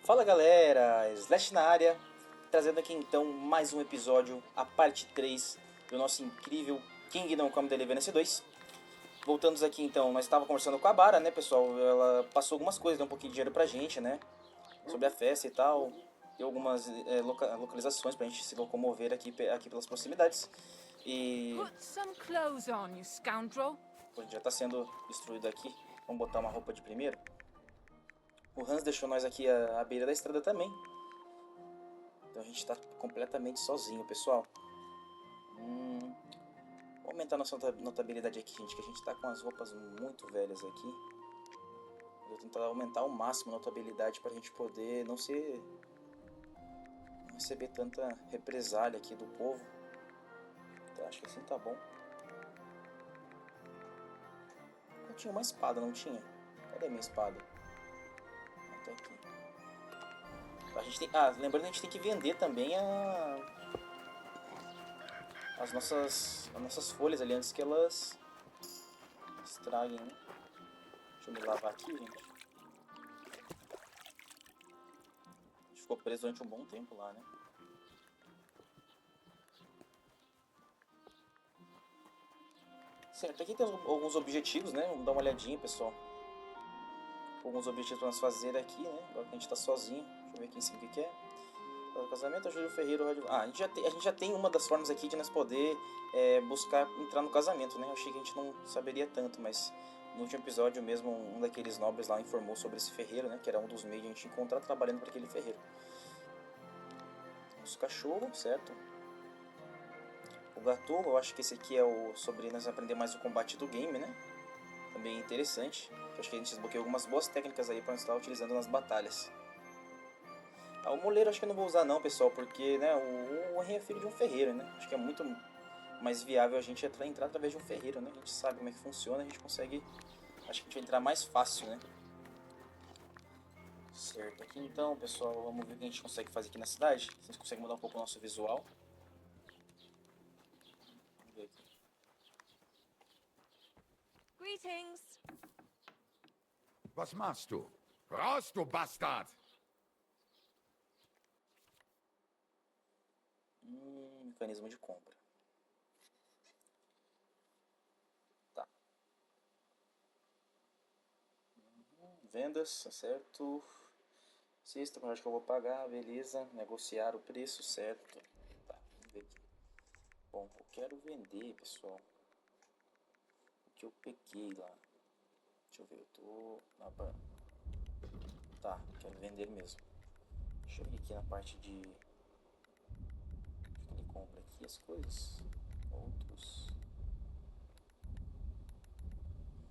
Fala galera, Slasxy na área, trazendo aqui então mais um episódio, a parte 3 do nosso incrível Kingdom Come Deliverance 2. Voltamos aqui então, nós estávamos conversando com a Bara, né pessoal, ela passou algumas coisas, deu um pouquinho de dinheiro pra gente, né, sobre a festa e tal, deu algumas localizações pra gente se locomover aqui pelas proximidades. E Put some clothes on, you scoundrel. a gente já tá sendo destruído aqui, vamos botar uma roupa de primeiro. O Hans deixou nós aqui à beira da estrada também. Então a gente está completamente sozinho, pessoal. Vou aumentar nossa notabilidade aqui, gente, que a gente está com as roupas muito velhas aqui. Vou tentar aumentar ao máximo a notabilidade para a gente poder não receber tanta represália aqui do povo. Então acho que assim tá bom. Eu tinha uma espada, não tinha? Cadê minha espada? Tá aqui. A gente tem... lembrando que a gente tem que vender também as nossas folhas ali antes que elas estraguem, né? Deixa eu me lavar aqui, gente. A gente ficou preso durante um bom tempo lá, né? Certo, aqui tem alguns objetivos, né? Vamos dar uma olhadinha, pessoal. Alguns objetivos para nós fazer aqui, né? Agora que a gente tá sozinho. Deixa eu ver aqui em cima o que é. Para o casamento, ajuda o ferreiro. A gente já tem uma das formas aqui de nós poder buscar entrar no casamento, né? Eu achei que a gente não saberia tanto, mas no último episódio mesmo, um daqueles nobres lá informou sobre esse ferreiro, né? Que era um dos meios de a gente encontrar trabalhando para aquele ferreiro. Os cachorros, certo? O gato, eu acho que esse aqui é o sobre nós aprender mais o combate do game, né? Também interessante. Eu acho que a gente desbloqueou algumas boas técnicas aí para nós estar utilizando nas batalhas. O moleiro acho que eu não vou usar não, pessoal, porque né, o rei é filho de um ferreiro, né? Acho que é muito mais viável a gente entrar através de um ferreiro, né? A gente sabe como é que funciona, a gente consegue... Acho que a gente vai entrar mais fácil, né? Certo, aqui então, pessoal, vamos ver o que a gente consegue fazer aqui na cidade. Se a gente consegue mudar um pouco o nosso visual. Vamos ver aqui. Greetings. Was machst du? Raus, du Bastard! Mecanismo de compra. Tá. Vendas, certo. Sexta, eu acho que eu vou pagar, beleza. Negociar o preço, certo. Tá, vamos ver aqui. Bom, eu quero vender, pessoal. O que eu peguei lá. Deixa eu ver, eu tô na... Tá, quero vender mesmo. Deixa eu ir aqui na parte de... Acho que ele compra aqui as coisas. Outros...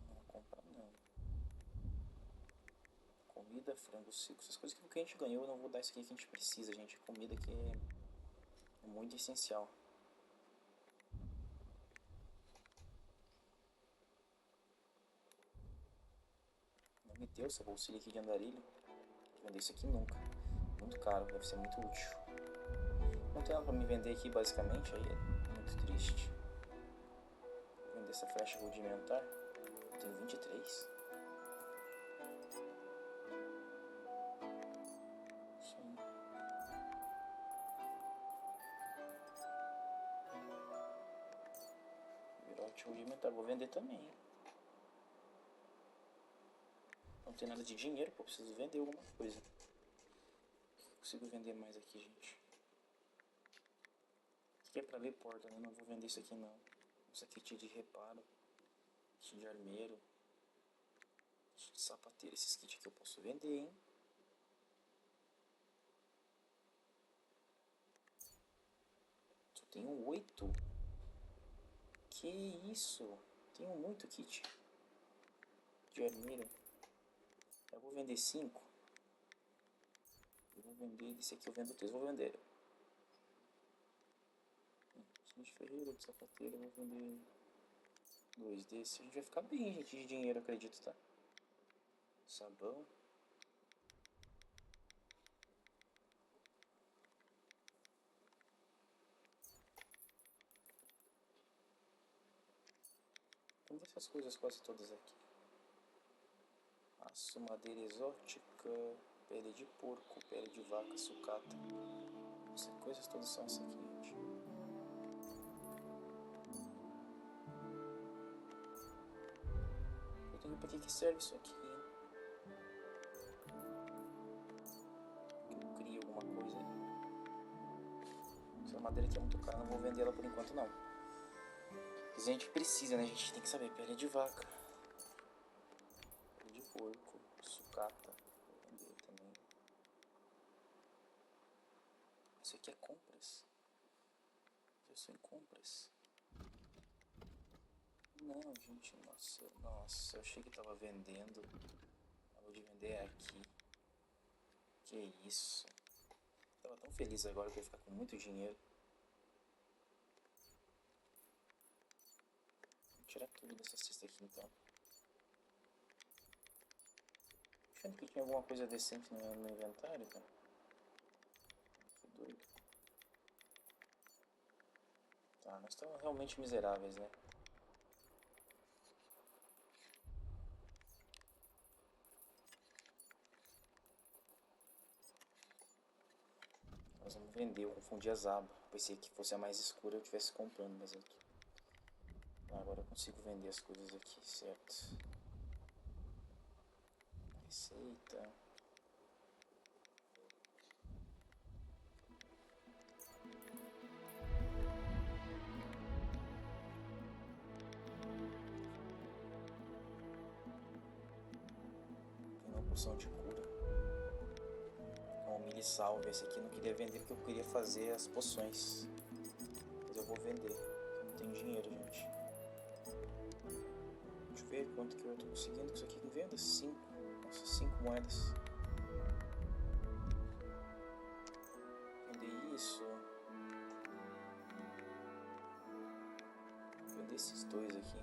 Não compra não. Comida, frango seco, essas coisas que a gente ganhou, eu não vou dar isso aqui que a gente precisa, gente. Comida que é muito essencial. Não me deu essa bolsilha aqui de andarilho. Vou vender isso aqui nunca. Muito caro, deve ser muito útil. Não tem nada pra me vender aqui basicamente, aí é muito triste. Vou vender essa flecha rudimentar. Tenho 23. Isso aí. Virote rudimentar, vou vender também. Não tem nada de dinheiro, pô, preciso vender alguma coisa. Consigo vender mais aqui, gente. Isso aqui é pra ver porta, né? Não vou vender isso aqui não. Isso aqui é kit de reparo, kit de armeiro, kit de sapateiro. Esses kits aqui eu posso vender, hein? Só tenho 8. Que isso? Tenho muito kit de armeiro. Eu vou vender 5. Eu vou vender, desse aqui eu vendo 3. Vou vender. De ferreiro, de sapateiro, eu vou vender 2 desses. A gente vai ficar bem, gente, de dinheiro, acredito, tá? Sabão. Vamos ver essas coisas quase todas aqui. Aço, madeira exótica. Pele de porco, pele de vaca, sucata. Essas coisas todas são essas aqui, gente. Eu tenho pra que serve isso aqui, hein? Eu crio alguma coisa aí. Essa madeira aqui é muito cara, não vou vender ela por enquanto não. Mas a gente precisa, né? A gente tem que saber. Pele de vaca, pele de porco, sucata. Vou vender também. Isso aqui é compras. Eu sou em compras. Não, gente, nossa, eu achei que tava vendendo. Acabou de vender aqui. Que isso? Tava tão feliz agora que eu ia ficar com muito dinheiro. Vou tirar tudo dessa cesta aqui então. Achando que tinha alguma coisa decente no inventário, cara. Que doido. Tá, nós estamos realmente miseráveis, né? Nós vamos vender, eu confundi as abas. Pensei que fosse a mais escura eu estivesse comprando, mas aqui. Agora eu consigo vender as coisas aqui, certo? Receita. Tem uma poção de cura. Com o milho salve. Esse aqui eu não queria vender porque eu queria fazer as poções. Mas eu vou vender. Não tenho dinheiro, gente. Deixa eu ver quanto que eu tô conseguindo com isso aqui em venda. 5. Nossa, 5 moedas. Vender isso. Vender esses dois aqui.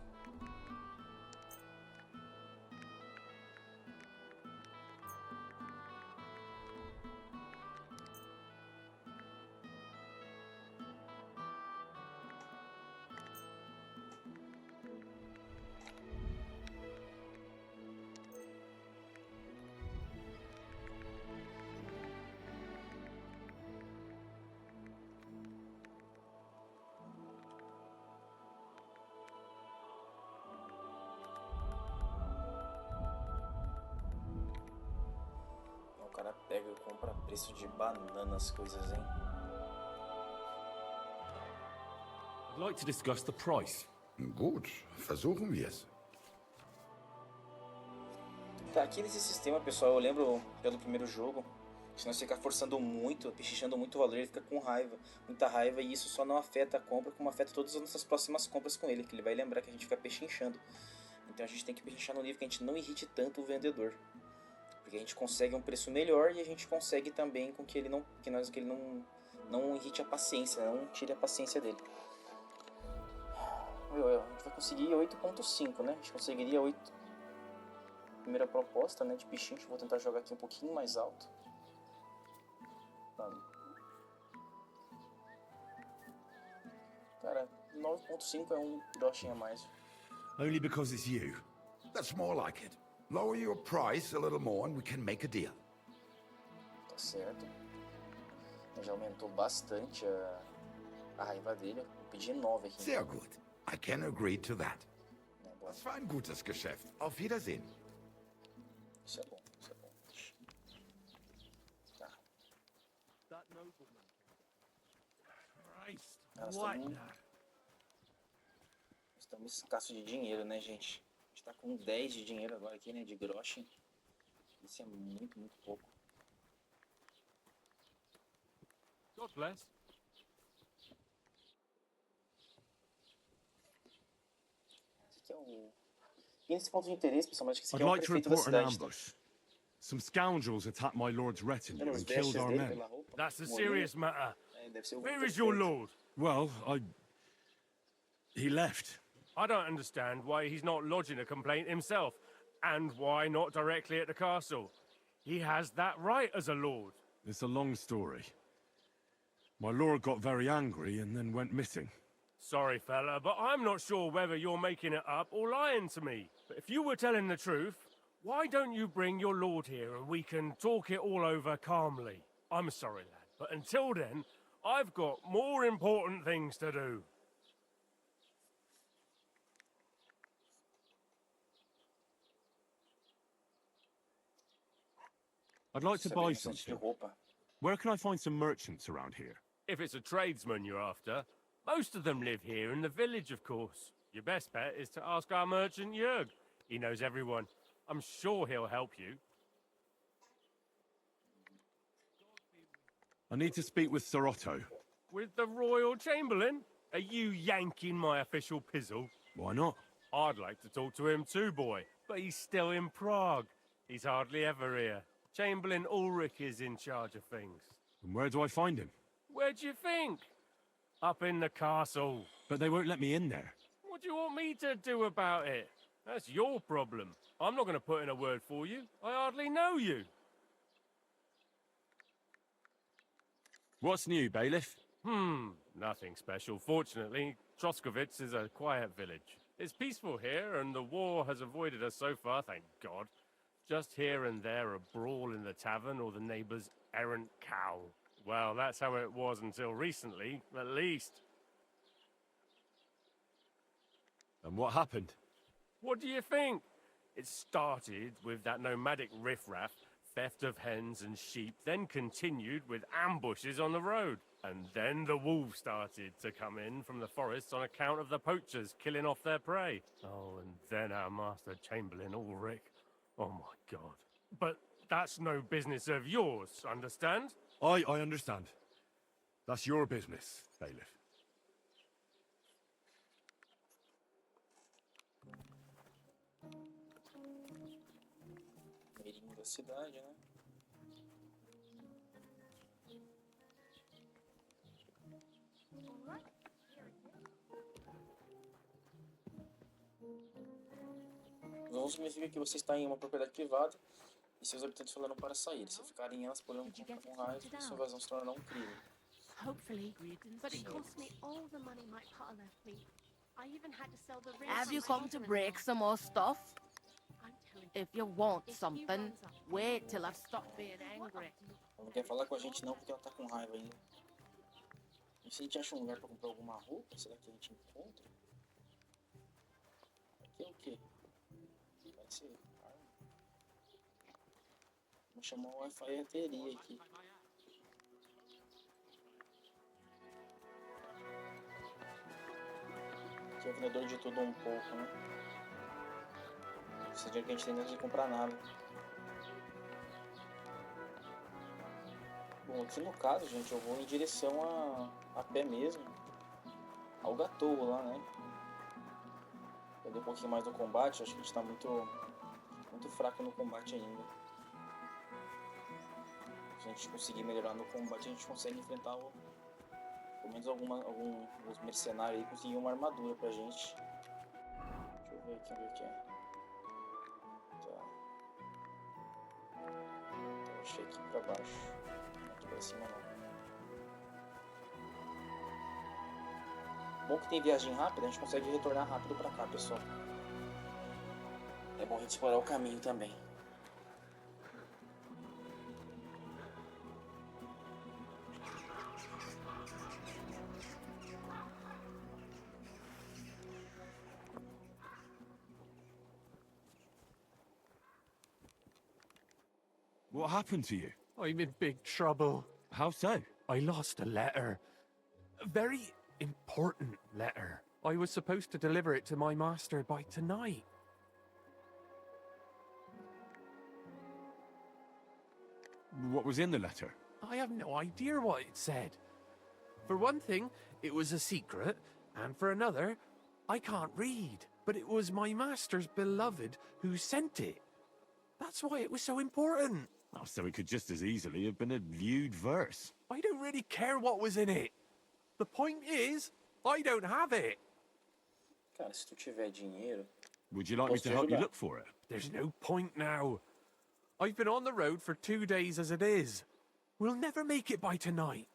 O cara pega e compra a preço de banana as coisas, hein? I'd like to discuss the price. Gut, versuchen wir es. Tá, aqui nesse sistema, pessoal, eu lembro pelo primeiro jogo, se nós ficar forçando muito, pechinchando muito o valor, ele fica com raiva, muita raiva, e isso só não afeta a compra, como afeta todas as nossas próximas compras com ele, que ele vai lembrar que a gente fica pechinchando. Então a gente tem que pechinchar no nível que a gente não irrite tanto o vendedor. Porque a gente consegue um preço melhor e a gente consegue também com que ele não, não irrite a paciência, não tire a paciência dele. A gente vai conseguir 8.5, né? A gente conseguiria 8. Primeira proposta, né, de pechincho. Vou tentar jogar aqui um pouquinho mais alto. Cara, 9.5 é um groshinho a mais. Only because it's you. That's more like it. Lower your price a little more and we can make a deal. Tá certo. Já aumentou bastante a raiva dele. Vou pedir 9 aqui. Sehr gut. I can agree to that. É bom. Das war ein gutes Geschäft. Auf Wiedersehen. Isso é bom, isso é bom. Tá. Christ, Nós what estamos... now? Estamos escassos de dinheiro, né, gente? A gente tá com 10 de dinheiro agora aqui, né, de groschen. Isso é muito, muito pouco. God bless. Esse aqui é o... E nesse ponto de interesse, pessoal, mas acho que esse aqui I'd é o like to prefeito da report an cidade, tá? ambush. Some scoundrels attacked my lord's retinue Pelas and killed vestes our dele, men. pela roupa. That's a molinho. serious matter. É, deve ser o Where is your prefeito. lord? Well, he left. I don't understand why he's not lodging a complaint himself, and why not directly at the castle. He has that right as a lord. It's a long story. My lord got very angry and then went missing. Sorry, fella, but I'm not sure whether you're making it up or lying to me. But if you were telling the truth, Why don't you bring your lord here and we can talk it all over calmly? I'm sorry, lad, but until then, I've got more important things to do. I'd like to Saber buy bastante de something. roupa. Where can I find some merchants around here? If it's a tradesman you're after, most of them live here in the village, of course. Your best bet is to ask our merchant Jörg. He knows everyone. I'm sure he'll help you. I need to speak with Sir Otto. With the Royal Chamberlain? Are you yanking my official pizzle? Why not? I'd like to talk to him too, boy, but he's still in Prague. He's hardly ever here. Chamberlain Ulrich is in charge of things. And where do I find him? Where do you think? Up in the castle. But they won't let me in there. What do you want me to do about it? That's your problem. I'm not going to put in a word for you. I hardly know you. What's new, bailiff? Nothing special. Fortunately, Troskovitz is a quiet village. It's peaceful here, and the war has avoided us so far, thank God. Just here and there a brawl in the tavern or the neighbour's errant cow. Well, that's how it was until recently, at least. And what happened? What do you think? It started with that nomadic riffraff, theft of hens and sheep, then continued with ambushes on the road. And then the wolves started to come in from the forests on account of the poachers killing off their prey. Oh, and then our master Chamberlain Ulrich. Oh my God. But that's no business of yours, understand? I understand. That's your business, bailiff. Meirinho da cidade, né? Não significa que você está em uma propriedade privada e seus habitantes falaram para sair. Se ficarem em elas, poderão contar com raios e sua evasão se tornará um crime. Hopefully, but it cost me all the money my pa left me. I even had to sell the ring. Have you come to break some more stuff? I'm telling If you want something, wait till I've stopped being angry. Ela não quer falar com a gente não porque ela tá com raiva ainda. E se a gente acha um lugar para comprar alguma roupa, será que a gente encontra? Aqui é o quê? Parece arma. Vou chamar uma alfaiateria aqui. Aqui é o vendedor de tudo um pouco, né? Esse dinheiro que a gente tem não precisa comprar nada. Bom, aqui no caso, gente, eu vou em direção a pé mesmo. Ao Gatoa lá, né? Perder um pouquinho mais do combate, acho que a gente tá muito fraco no combate ainda. Se a gente conseguir melhorar no combate, a gente consegue enfrentar pelo menos alguns mercenários aí, conseguir uma armadura pra gente. Deixa eu ver aqui onde é que é. Tá. Então eu achei aqui pra baixo. Não aqui pra cima não. Bom que tem viagem rápida, a gente consegue retornar rápido pra cá, pessoal. É bom a gente explorar o caminho também. What happened to you? I'm in big trouble. How so? I lost a letter. A very important letter. I was supposed to deliver it to my master by tonight. What was in the letter? I have no idea what it said. For one thing, it was a secret, and for another, I can't read. But it was my master's beloved who sent it. That's why it was so important. Oh, so it could just as easily have been a lewd verse. I don't really care what was in it. The point is, I don't have it. Cara, se tu tiver dinheiro... Would you like me Posso to te help you ajudar? look for it? There's no point now. I've been on the road for 2 days as it is. We'll never make it by tonight.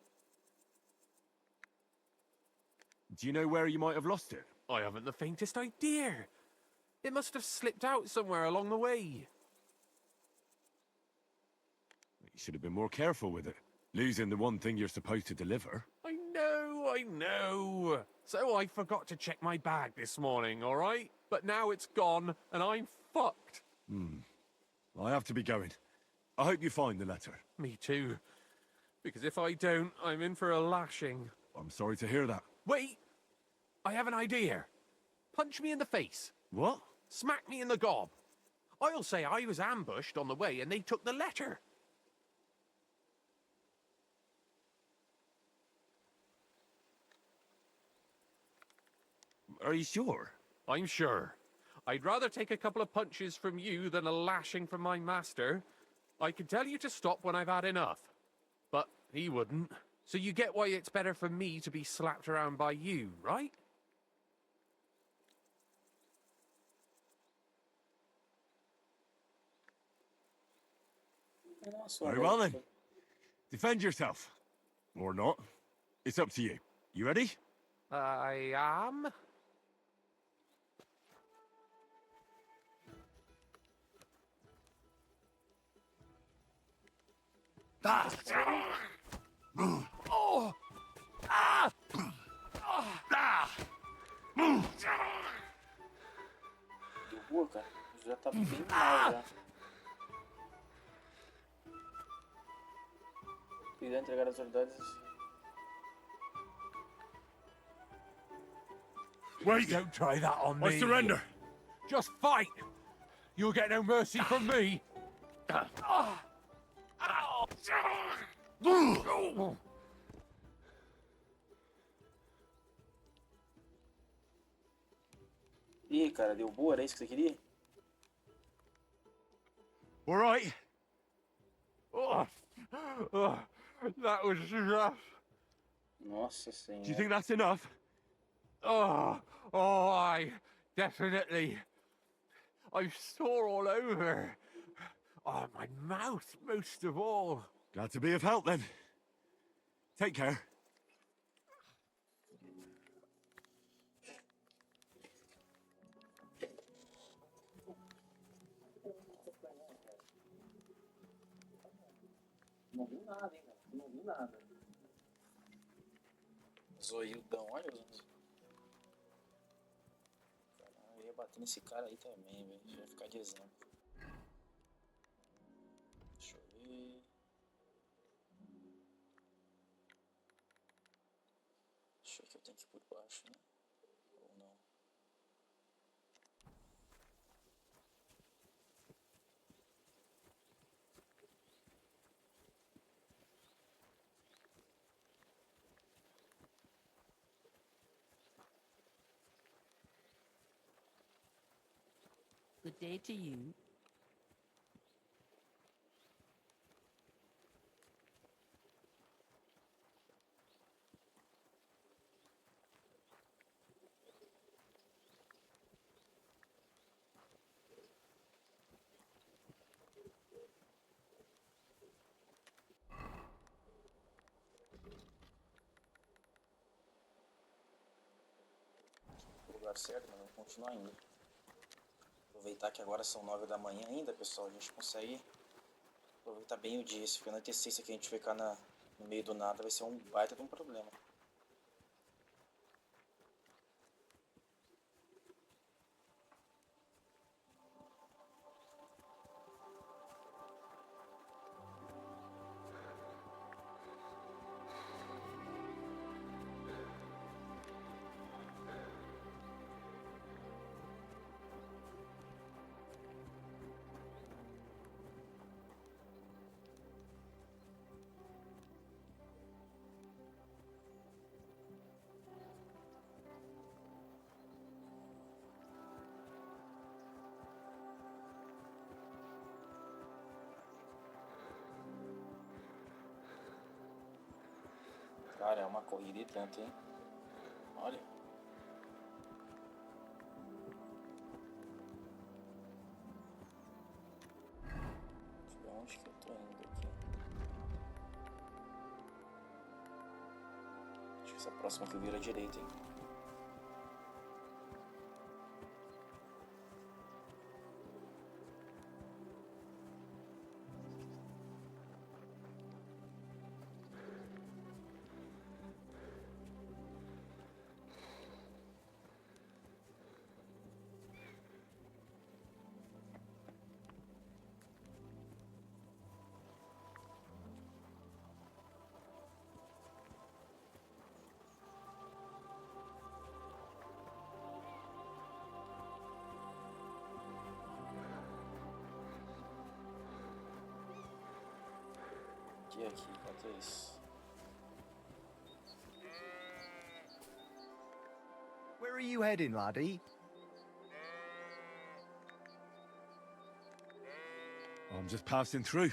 Do you know where you might have lost it? I haven't the faintest idea. It must have slipped out somewhere along the way. You should have been more careful with it. Losing the one thing you're supposed to deliver. I know. So I forgot to check my bag this morning, all right? But now it's gone, and I'm fucked. I have to be going. I hope you find the letter. Me too. Because if I don't, I'm in for a lashing. I'm sorry to hear that. Wait! I have an idea. Punch me in the face. What? Smack me in the gob. I'll say I was ambushed on the way and they took the letter. Are you sure? I'm sure. I'd rather take a couple of punches from you than a lashing from my master. I could tell you to stop when I've had enough. But he wouldn't. So you get why it's better for me to be slapped around by you, right? Very well then. Defend yourself. Or not. It's up to you. You ready? I am. Oh! Ah! Deu boa, cara. Já tá bem mal já. Cuidado entregar as autoridades. Wait! Don't try that on me. I surrender! Just fight! You'll get no mercy from me! Ih, cara, deu boa, era isso que você queria? All right. Oh, that was rough. Nossa Do you senhora. think that's enough? I definitely. I'm sore all over. Oh, my mouth, most of all. Glad to be of help then. Take care. Não viu nada, hein, cara? Não viu nada. Zoiudão, olha os. Caralho, eu ia bater nesse cara aí também, velho. Já ia ficar de exemplo. Deixa eu ver. Deixa eu ver que eu tenho que ir por baixo, né? Ou não? Good day to you. No lugar certo, mas vamos continuar ainda. Aproveitar que agora são 9 da manhã ainda, pessoal. A gente consegue aproveitar bem o dia. Se ficar na T6 aqui, a gente ficar no meio do nada, vai ser um baita de um problema. Cara, é uma corrida e tanto, hein? Olha. Deixa eu ver onde que eu tô indo aqui. Acho que essa próxima que eu viro à direita, hein? E aqui, enquanto isso. Where are you heading, laddie? I'm just passing through.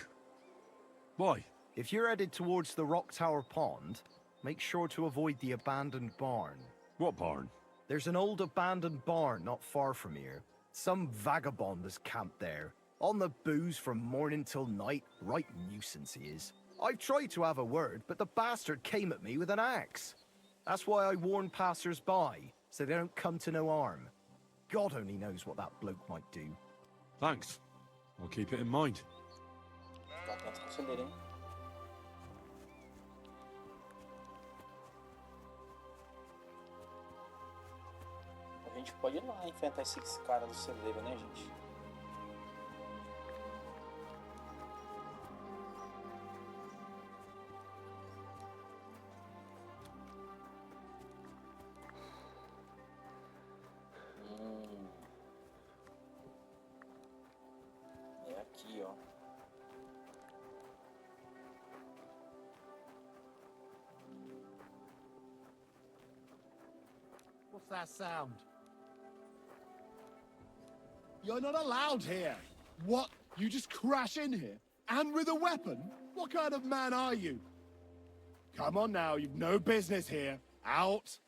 Why? If you're headed towards the Rock Tower Pond, make sure to avoid the abandoned barn. What barn? There's an old abandoned barn not far from here. Some vagabond has camped there. On the booze from morning till night, right nuisance he is. I've tried to have a word, but the bastard came at me with an axe. That's why I warn passers-by, so they don't come to no harm. God only knows what that bloke might do. Thanks. I'll keep it in mind. Fica atento com o celeiro, hein? A gente pode ir lá enfrentar esse cara do celeiro, né, gente? É aqui, ó. What's that sound? You're not allowed here. What? You just crash in here? And with a weapon? What kind of man are you? Come on now, you've no business here. Out.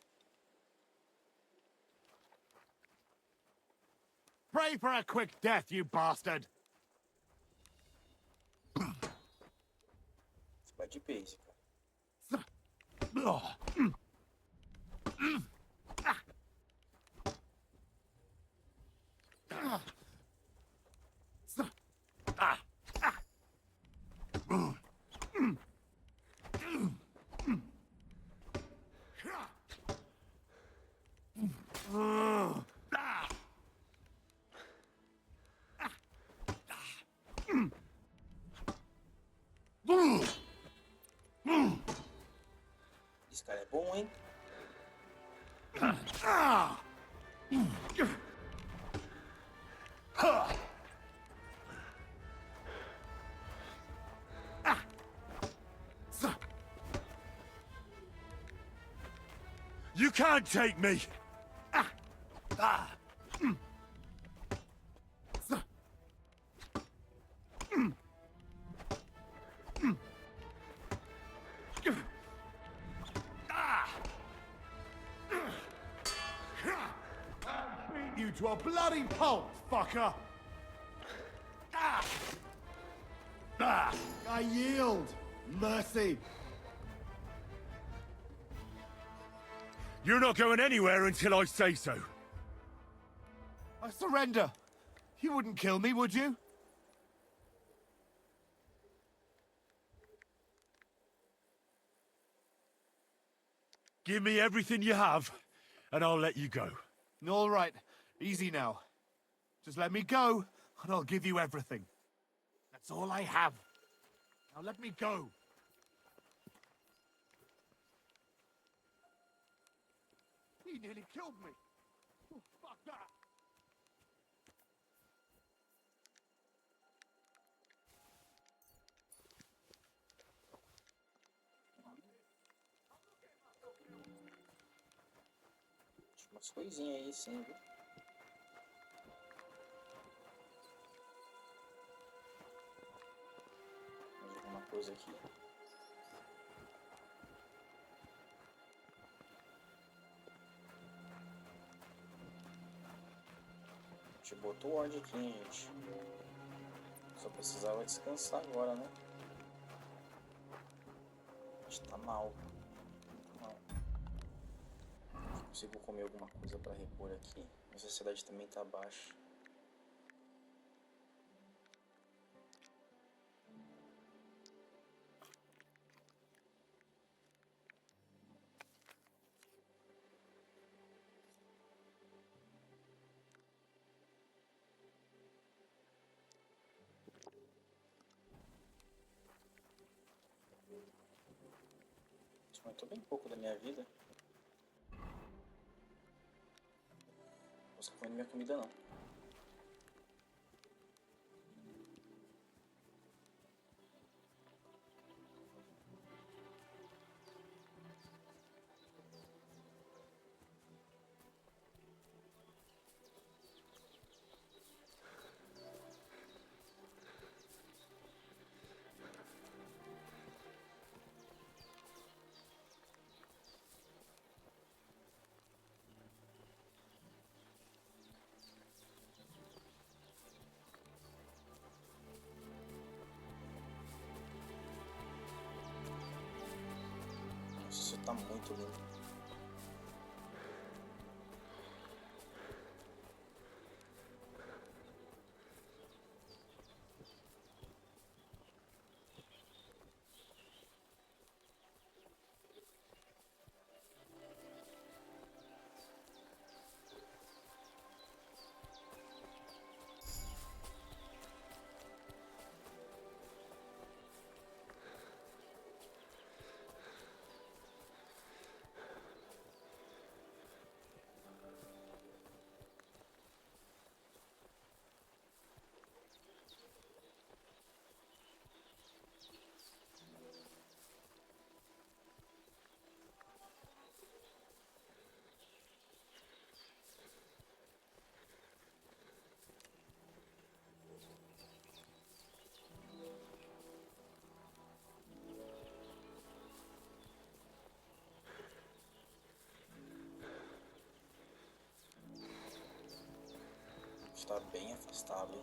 Pray for a quick death, you bastard! Você vai de base, cara. Esse cara é bom, hein? You can't take me! You to a bloody pulp, fucker! I yield! Mercy! You're not going anywhere until I say so. I surrender! You wouldn't kill me, would you? Give me everything you have, and I'll let you go. All right, easy now. Just let me go, and I'll give you everything. That's all I have. Now let me go. He nearly killed me. Oh, fuck that. Tinha umas coisinhas aí, sim, viu? Mais alguma coisa aqui. A gente botou ordem aqui, hein, gente. Só precisava descansar agora, né? A gente tá mal. Consigo comer alguma coisa para repor aqui. A necessidade também tá baixa. Isso aumentou bem pouco da minha vida. Não vou comer minha comida não. tá muito lindo. Está bem afastado, hein?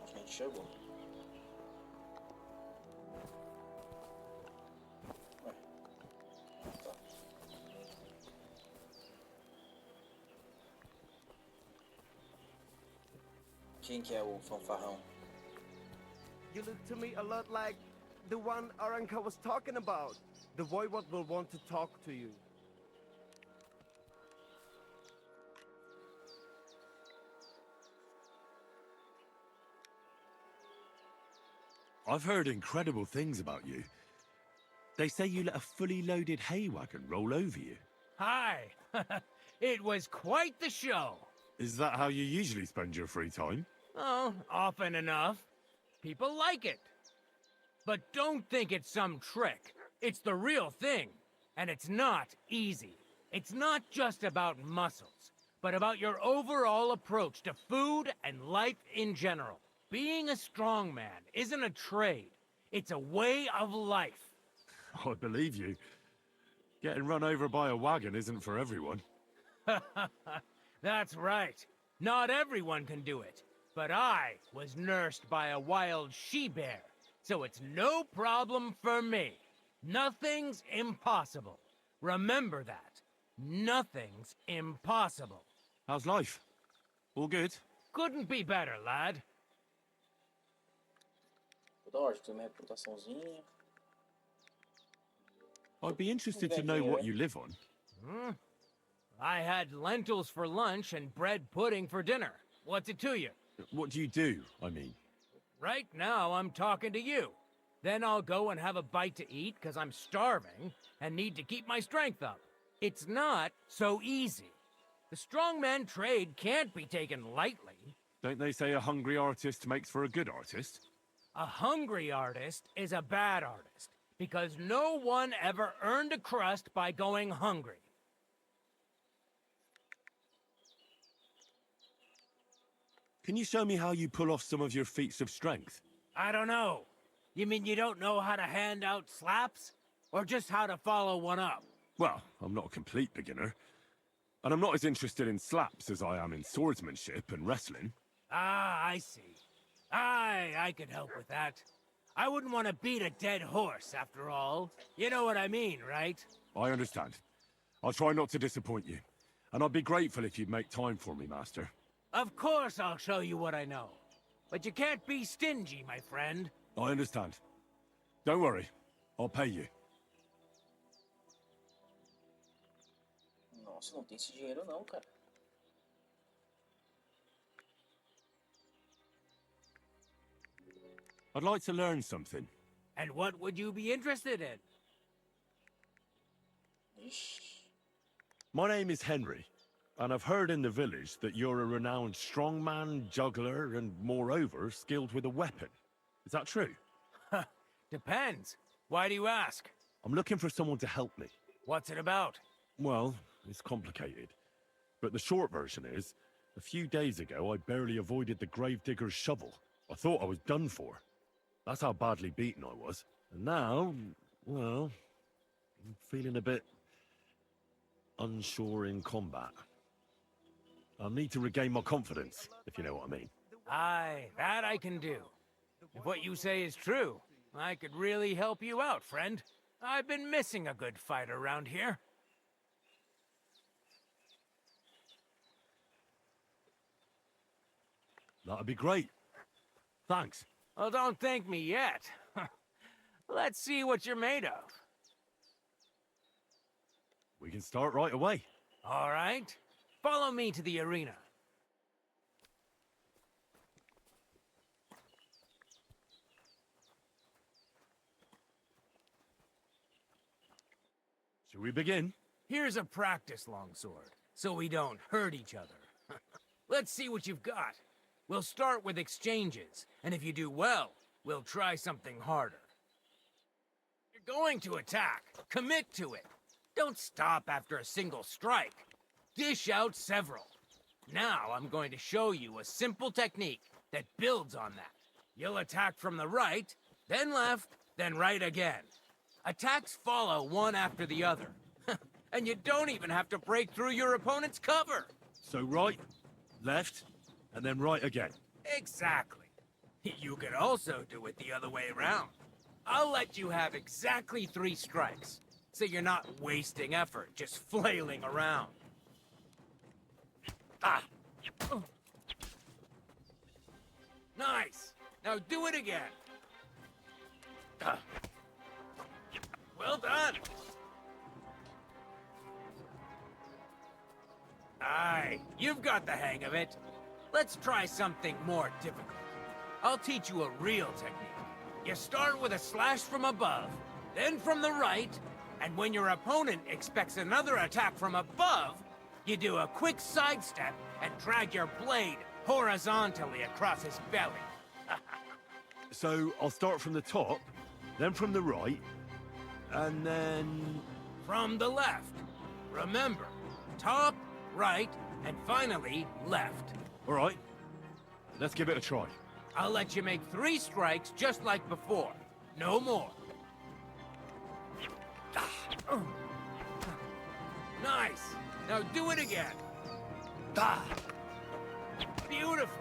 Acho que a gente chegou. Ué. Tá. Quem que é o fanfarrão? You look to me a lot like the one Aranka was talking about. The voivod will want to talk to you. I've heard incredible things about you. They say you let a fully loaded hay wagon roll over you. Hi! It was quite the show. Is that how you usually spend your free time? Oh, often enough. People like it. But don't think it's some trick. It's the real thing. And it's not easy. It's not just about muscles, but about your overall approach to food and life in general. Being a strongman isn't a trade. It's a way of life. I believe you. Getting run over by a wagon isn't for everyone. That's right. Not everyone can do it. But I was nursed by a wild she-bear, so it's no problem for me. Nothing's impossible. Remember that. Nothing's impossible. How's life? All good? Couldn't be better, lad. Da hora, tem uma reputaçãozinha. I'd be interested to know what you live on. I had lentils for lunch and bread pudding for dinner. What's it to you? What do you do, I mean? Right now, I'm talking to you. Then I'll go and have a bite to eat because I'm starving and need to keep my strength up. It's not so easy. The strongman trade can't be taken lightly. Don't they say a hungry artist makes for a good artist? A hungry artist is a bad artist because no one ever earned a crust by going hungry. Can you show me how you pull off some of your feats of strength? I don't know. You mean you don't know how to hand out slaps? Or just how to follow one up? Well, I'm not a complete beginner. And I'm not as interested in slaps as I am in swordsmanship and wrestling. Ah, I see. I could help with that. I wouldn't want to beat a dead horse, after all. You know what I mean, right? I understand. I'll try not to disappoint you. And I'd be grateful if you'd make time for me, Master. Of course I'll show you what I know. But you can't be stingy, my friend. I understand. Don't worry. I'll pay you. Nossa, não tem esse dinheiro não, cara. I'd like to learn something. And what would you be interested in? Ixi. My name is Henry, and I've heard in the village that you're a renowned strongman, juggler, and moreover, skilled with a weapon. Is that true? Depends. Why do you ask? I'm looking for someone to help me. What's it about? Well, it's complicated. But the short version is, a few days ago I barely avoided the gravedigger's shovel. I thought I was done for. That's how badly beaten I was. And now, well, I'm feeling a bit unsure in combat. I'll need to regain my confidence, if you know what I mean. Aye, that I can do. If what you say is true, I could really help you out, friend. I've been missing a good fight around here. That'd be great. Thanks. Well, don't thank me yet. Let's see what you're made of. We can start right away. All right. Follow me to the arena. Shall we begin? Here's a practice longsword, so we don't hurt each other. Let's see what you've got. We'll start with exchanges, and if you do well, we'll try something harder. You're going to attack. Commit to it. Don't stop after a single strike. Dish out several. Now I'm going to show you a simple technique that builds on that. You'll attack from the right, then left, then right again. Attacks follow one after the other. And you don't even have to break through your opponent's cover. So right, left, and then right again. Exactly. You could also do it the other way around. I'll let you have exactly 3 strikes, so you're not wasting effort just flailing around. Ah! Nice! Now do it again! Ah. Well done! Aye, you've got the hang of it. Let's try something more difficult. I'll teach you a real technique. You start with a slash from above, then from the right, and when your opponent expects another attack from above, you do a quick sidestep and drag your blade horizontally across his belly. So I'll start from the top, then from the right, and then... From the left. Remember, top, right, and finally, left. All right, let's give it a try. I'll let you make 3 strikes just like before. No more. Nice. Now do it again. Beautiful.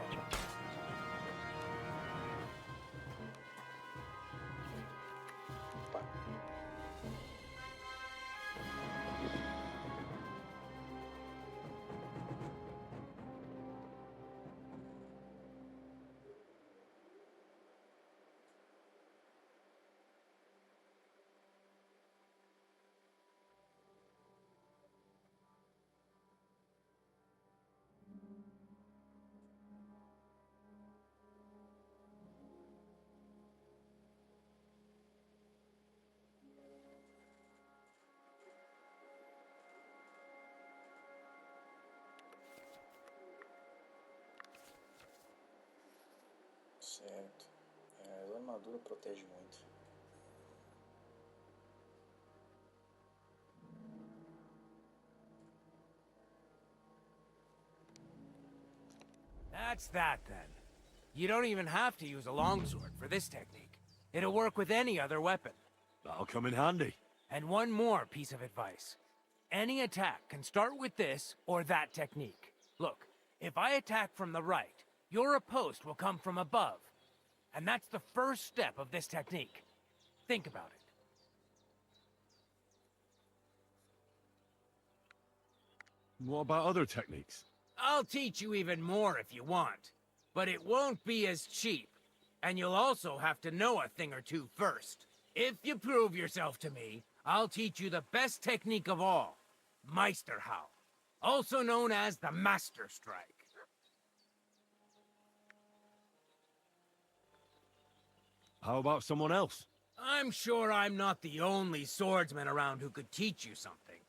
Certo. A armadura protege muito. That's that, then. You don't even have to use a longsword for this technique. It'll work with any other weapon. That'll come in handy. And one more piece of advice. Any attack can start with this or that technique. Look, if I attack from the right, your riposte will come from above. And that's the first step of this technique. Think about it. What about other techniques? I'll teach you even more if you want. But it won't be as cheap. And you'll also have to know a thing or two first. If you prove yourself to me, I'll teach you the best technique of all. Meisterhau. Also known as the Master Strike. How about someone else? I'm sure I'm not the only swordsman around who could teach you something.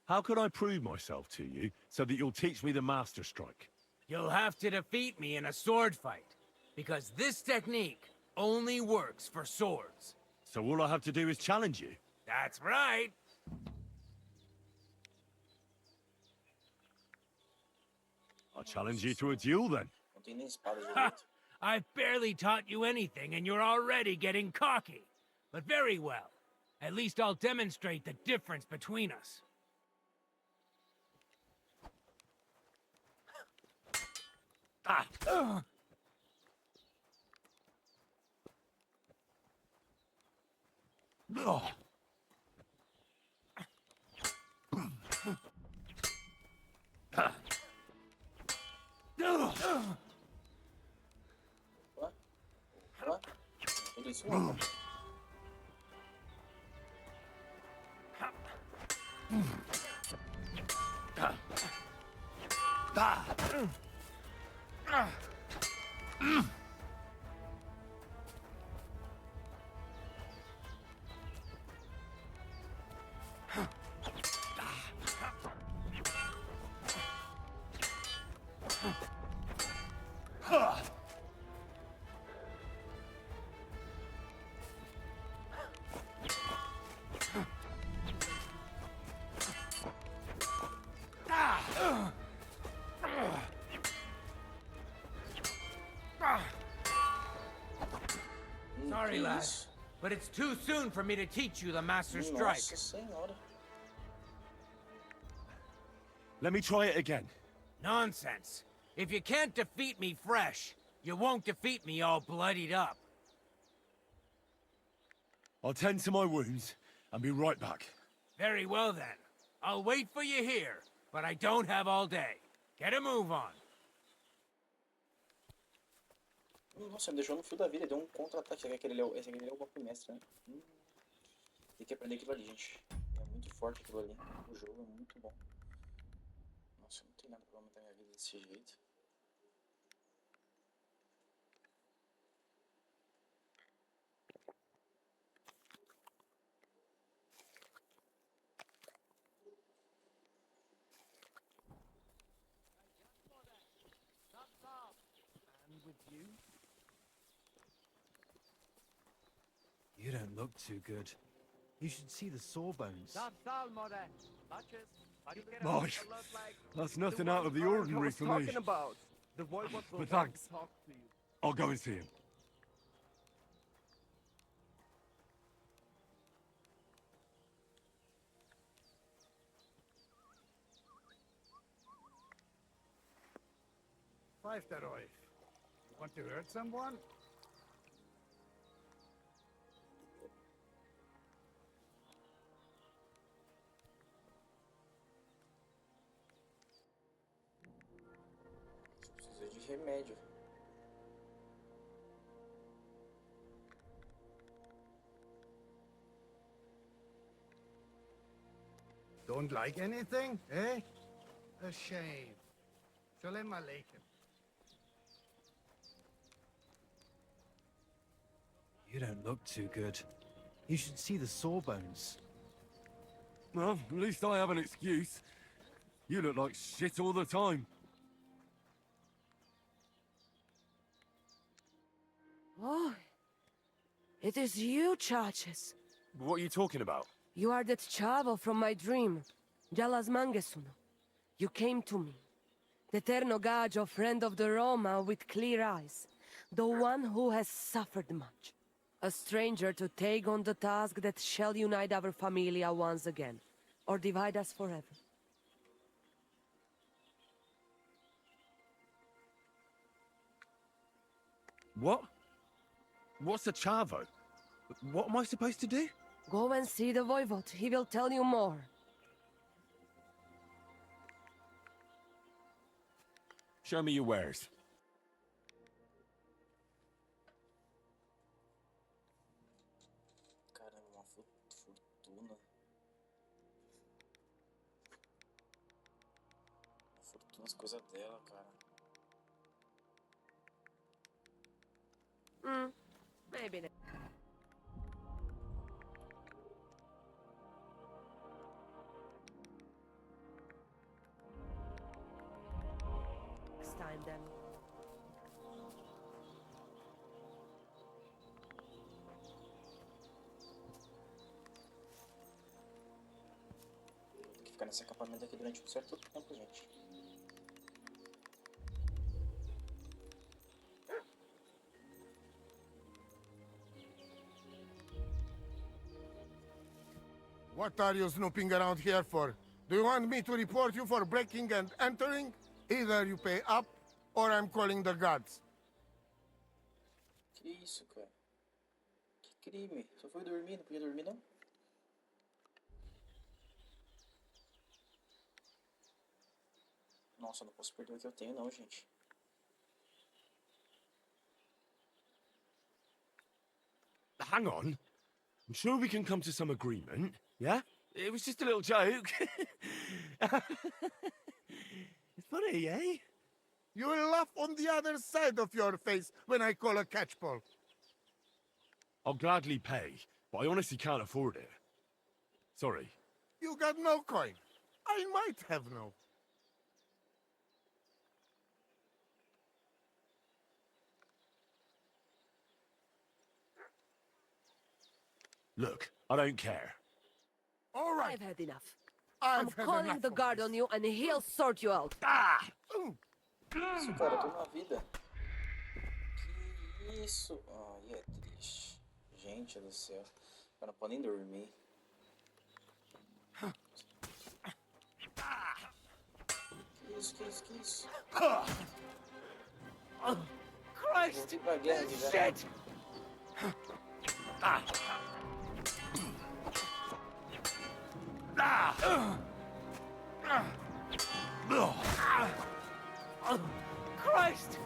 How could I prove myself to you so that you'll teach me the Master Strike? You'll have to defeat me in a sword fight, because this technique only works for swords. So all I have to do is challenge you? That's right. I'll challenge you to a duel then. Não tem nem espada direito. I've barely taught you anything and you're already getting cocky. But very well. At least I'll demonstrate the difference between us. Opa. Tudo isso não. Sorry, lad, but it's too soon for me to teach you the master strike. Nossa senhora. Let me try it again. Nonsense. If you can't defeat me fresh, you won't defeat me all bloodied up. I'll tend to my wounds and be right back. Very well then. I'll wait for you here, but I don't have all day. Get a move on. Nossa, me deixou no fio da vida, deu um contra-ataque. Esse aqui é o golpe mestre, né? Tem que aprender aquilo ali, gente. É muito forte aquilo ali. O jogo é muito bom. Nossa, não tem nada pra aumentar minha vida desse jeito. You don't look too good. You should see the sawbones. Marsh, that's nothing out of the ordinary for me. The boy will But thanks. talk to you. I'll go and see him. Five that off. Want to hurt someone? Precisa de remédio. Don't like anything, eh? A shame. Shalom Aleichem. You don't look too good. You should see the sawbones. Well, at least I have an excuse. You look like shit all the time. Oh, it is you, Churches. What are you talking about? You are that chavo from my dream, Jalas Mangesuno. You came to me, the Ternogajo friend of the Roma with clear eyes, the one who has suffered much. A stranger to take on the task that shall unite our familia once again, or divide us forever. What? What's a chavo? What am I supposed to do? Go and see the Voivod, he will tell you more. Show me your wares. Caramba, uma fortuna. Uma fortuna as coisas dela, cara. Maybe. Next time then. Vou ter que ficar nesse acampamento aqui durante um certo tempo, gente. What are you snooping around here for? Do you want me to report you for breaking and entering? Either you pay up, or I'm calling the gods. Que isso, cara? Que Crime. Só fui dormir, não podia dormir não? Nossa, eu não posso perder o que eu tenho não, gente. Hang on. I'm sure we can come to some agreement, yeah? It was just a little joke. It's funny, eh? You will laugh on the other side of your face when I call a catchpole. I'll gladly pay, but I honestly can't afford it. Sorry. You got no coin. I might have no. Look, I don't care. All right. I've had enough. I've I'm had calling enough the of guard this. on you and he'll sort you out. Ah! Isso, cara, eu tô na vida. Que isso? Ai, é triste. Gente do céu. Eu não posso nem dormir. Que isso, que isso, que isso? Christ! Vou pra guerra de já. Shit! Ah! Ah! Christ!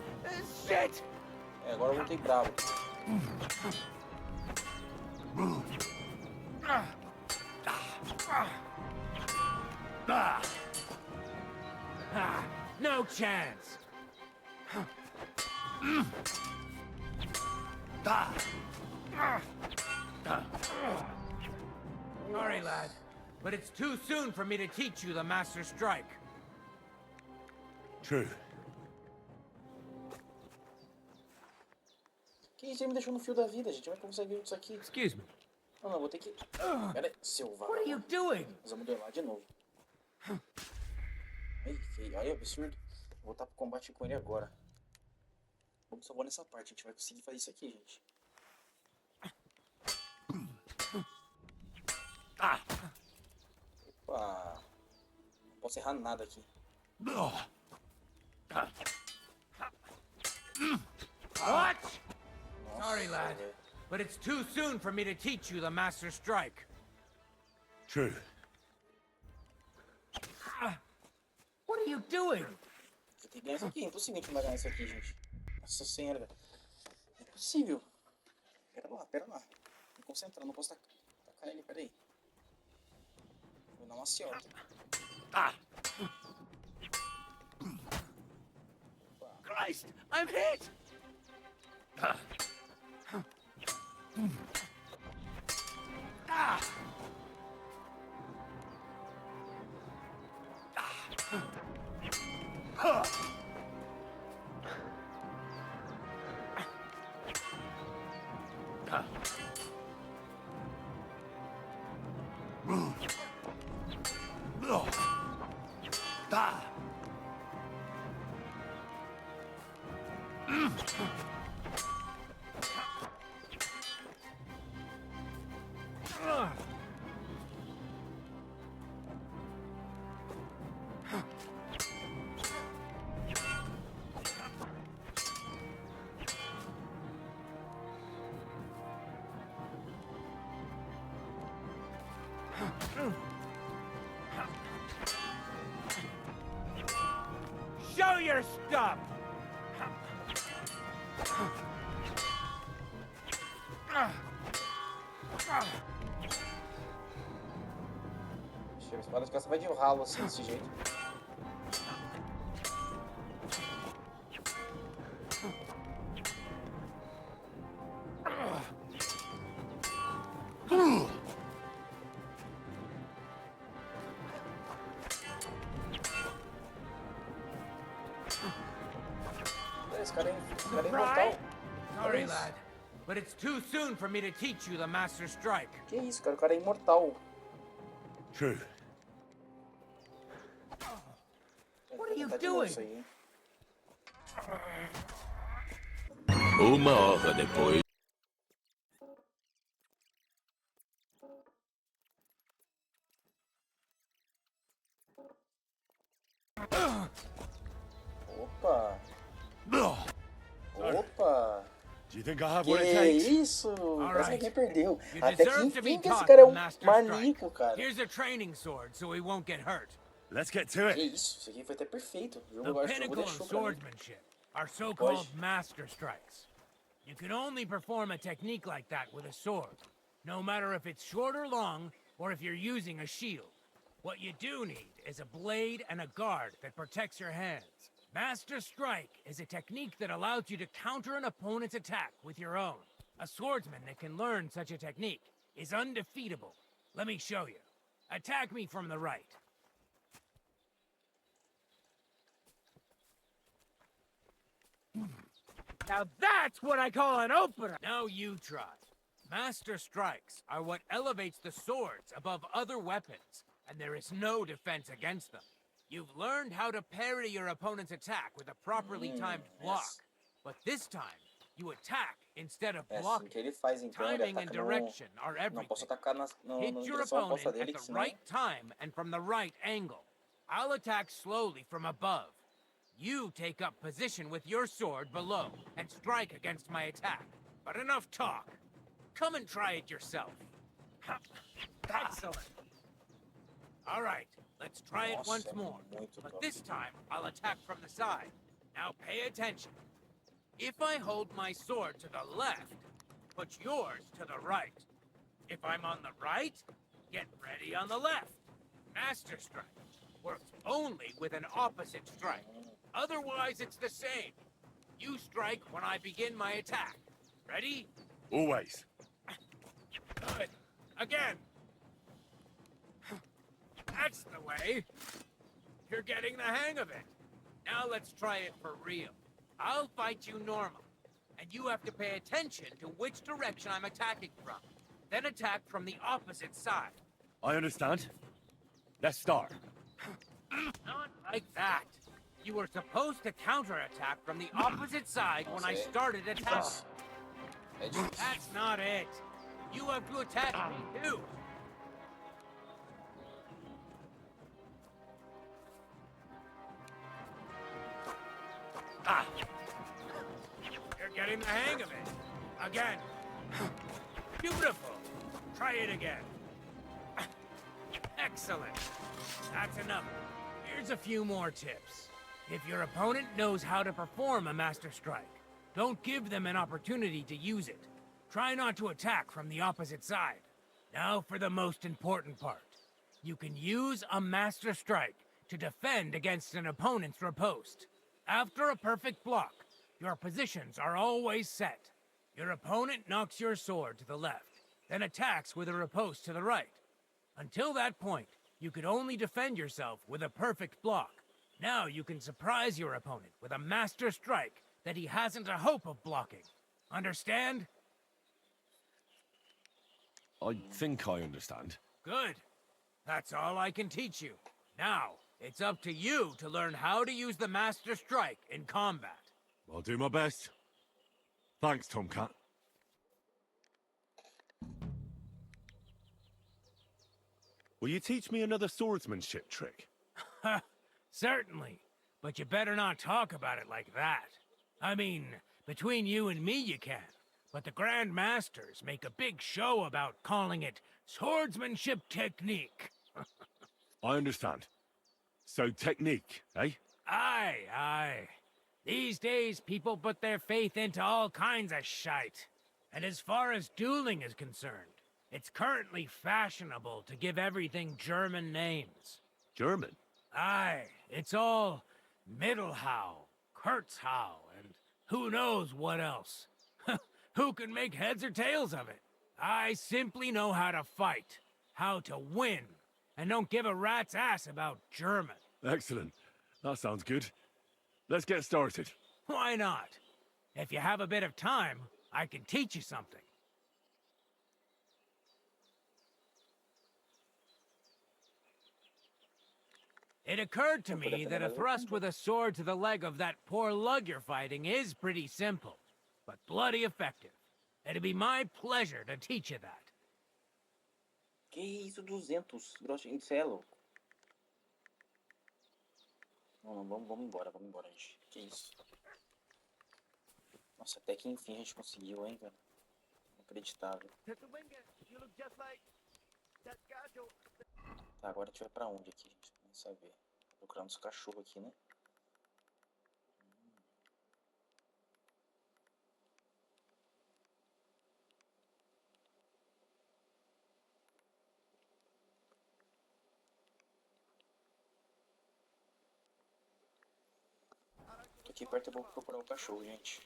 Shit! É, agora eu voltei bravo. No chance! Sorry, lad, but it's too soon for me to teach you the Master Strike. True. Que isso? Ele me deixou no fio da vida, gente. Como é que eu vou conseguir isso aqui? Excuse me. Não, não, vou ter que... Pera aí, seu What are you vagabundo. doing? Nós vamos duelar de novo. Ai, feio. Olha, absurdo. Vou voltar pro combate com ele agora. Vamos só nessa parte. A gente vai conseguir fazer isso aqui, gente. Opa. Não posso errar nada aqui. What? Nossa, Sorry, lad, velho. but it's too soon for me to teach you the Master Strike. True. What are you doing? Vou ter que ganhar isso aqui. É impossível a gente não ganhar isso aqui, gente. Nossa senhora, velho. É impossível. Pera lá, pera lá. Me concentrar, não posso tacar ele, pera aí. Vou dar uma ciota. Christ, I'm hit! Show your stuff! Chega, a espada de caça vai de ralo assim, desse jeito. Esse cara é imortal. Sorry, lad, but it's too soon for me to teach you the Master Strike. Que isso, cara? O cara é imortal. True. What are you Tá de novo doing? isso aí, hein? Uma hora depois. Opa! Opa! Do you think I have Que what it takes? isso? Quase ninguém perdeu. You Até que deserve to be enfim que esse taught cara é the um Master maníaco, Strike. cara. Here's a training sword so he won't get hurt. Let's get to Que it. isso aqui foi até perfeito. O The jogo, eu acho que o jogo pinnacle of deixou pra mim. swordsmanship are so-called Master Strikes. You can only perform a technique like that with a sword, no matter if it's short or long, or if you're using a shield. What you do need is a blade and a guard that protects your hands. Master Strike is a technique that allows you to counter an opponent's attack with your own. A swordsman that can learn such a technique is undefeatable. Let me show you. Attack me from the right. Now that's what I call an opener! Now you try. Master Strikes are what elevates the swords above other weapons, and there is no defense against them. You've learned how to parry your opponent's attack with a properly timed block, but this time, you attack instead of blocking. Que ele faz, então, ele Timing and ataca direction are não posso everything. atacar na Hit your direção oposta opponent dele, at que the senão... right time and from the right angle. I'll attack slowly from above. You take up position with your sword below and strike against my attack. But enough talk. Come and try it yourself. Excellent. All right, let's try it once more. But this time, I'll attack from the side. Now pay attention. If I hold my sword to the left, put yours to the right. If I'm on the right, get ready on the left. Master Strike works only with an opposite strike. Otherwise, it's the same. You strike when I begin my attack. Ready? Always. Good. Again. That's the way. You're getting the hang of it. Now let's try it for real. I'll fight you normal, and you have to pay attention to which direction I'm attacking from. Then attack from the opposite side. I understand. Let's start. Not like that. You were supposed to counterattack from the opposite side when I started attacking. That's not it. You have to attack me too. Ah! You're getting the hang of it. Again. Beautiful. Try it again. Excellent. That's enough. Here's a few more tips. If your opponent knows how to perform a Master Strike, don't give them an opportunity to use it. Try not to attack from the opposite side. Now for the most important part. You can use a Master Strike to defend against an opponent's riposte. After a perfect block, your positions are always set. Your opponent knocks your sword to the left, then attacks with a riposte to the right. Until that point, you could only defend yourself with a perfect block. Now you can surprise your opponent with a Master Strike that he hasn't a hope of blocking. Understand? I think I understand. Good. That's all I can teach you. Now, it's up to you to learn how to use the Master Strike in combat. I'll do my best. Thanks, Tomcat. Will you teach me another swordsmanship trick? Certainly. But you better not talk about it like that. I mean, between you and me you can. But the Grand Masters make a big show about calling it swordsmanship technique. I understand. So technique, eh? Aye, aye. These days, people put their faith into all kinds of shite. And as far as dueling is concerned, it's currently fashionable to give everything German names. German? Aye, it's all Mittelhau, Kurzhau, and who knows what else. Who can make heads or tails of it? I simply know how to fight, how to win, and don't give a rat's ass about German. Excellent. That sounds good. Let's get started. Why not? If you have a bit of time, I can teach you something. It occurred to me that a thrust with a sword to the leg of that poor lug you're fighting is pretty simple, but bloody effective. It'd be my pleasure to teach you that. Que isso, 200? Grossinho, você é louco. Não, vamos embora, gente. Que isso. Nossa, até que enfim a gente conseguiu, hein, cara. Inacreditável. Tá, agora a gente vai pra onde aqui, gente? Vamos saber. Vou procurar uns cachorros aqui, né? Tô aqui perto, eu vou procurar o cachorro, gente.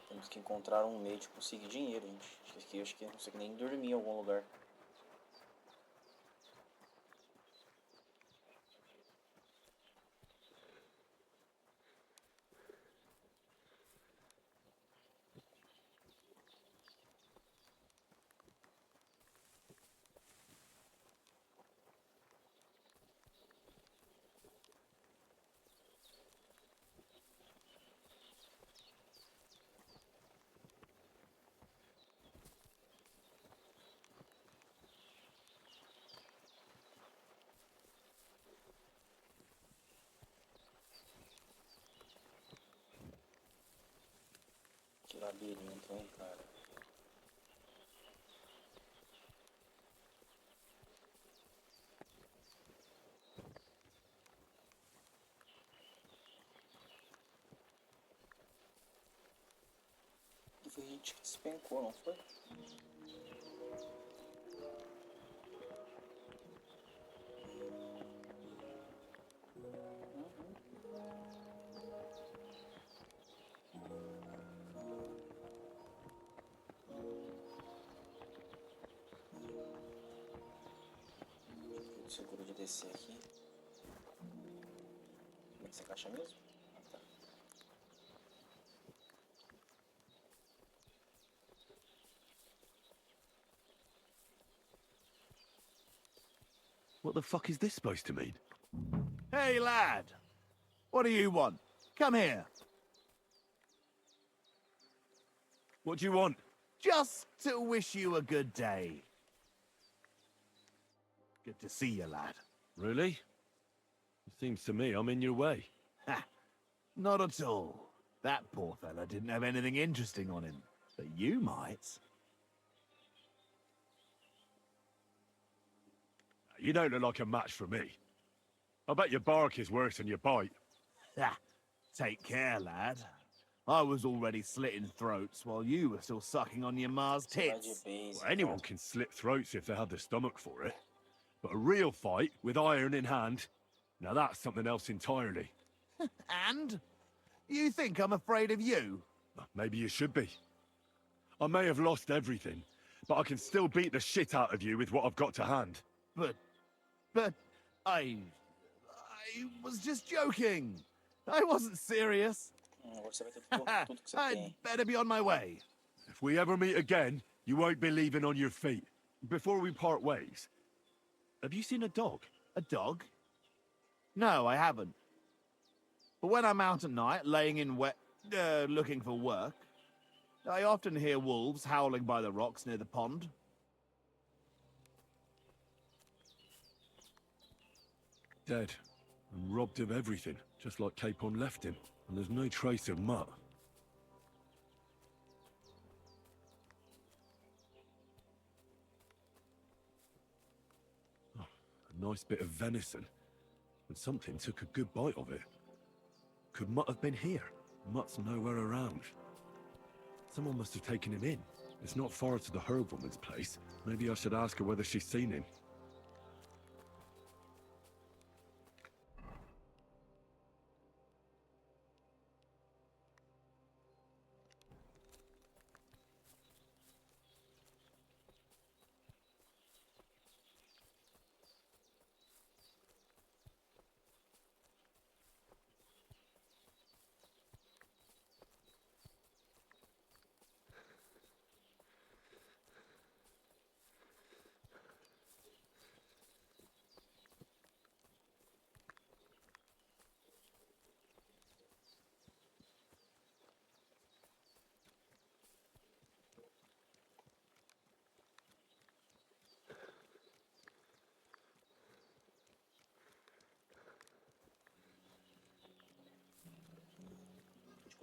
Temos que encontrar um meio de conseguir dinheiro, gente. Acho que não sei nem dormir em algum lugar. Que labirinto, hein, cara. E foi a gente que despencou, não foi? Seguro de descer aqui. Como é que você caixa mesmo? Ah, tá. What the fuck is this supposed to mean? Hey, lad! What do you want? Come here. What do you want? Just to wish you a good day. Good to see you, lad. Really? It seems to me I'm in your way. Ha! Not at all. That poor fella didn't have anything interesting on him. But you might. You don't look like a match for me. I bet your bark is worse than your bite. Ha! Take care, lad. I was already slitting throats while you were still sucking on your ma's tits. Well, anyone can slit throats if they have the stomach for it. But a real fight, with iron in hand, now that's something else entirely. And? You think I'm afraid of you? Maybe you should be. I may have lost everything, but I can still beat the shit out of you with what I've got to hand. But I was just joking. I wasn't serious. I'd better be on my way. If we ever meet again, you won't be leaving on your feet. Before we part ways, have you seen a dog? A dog? No, I haven't. But when I'm out at night, laying in looking for work, I often hear wolves howling by the rocks near the pond. Dead, and robbed of everything, just like Capon left him, and there's no trace of Mutt. Oh, a nice bit of venison, and something took a good bite of it. Could Mutt have been here? Mutt's nowhere around. Someone must have taken him in. It's not far to the herb woman's place. Maybe I should ask her whether she's seen him.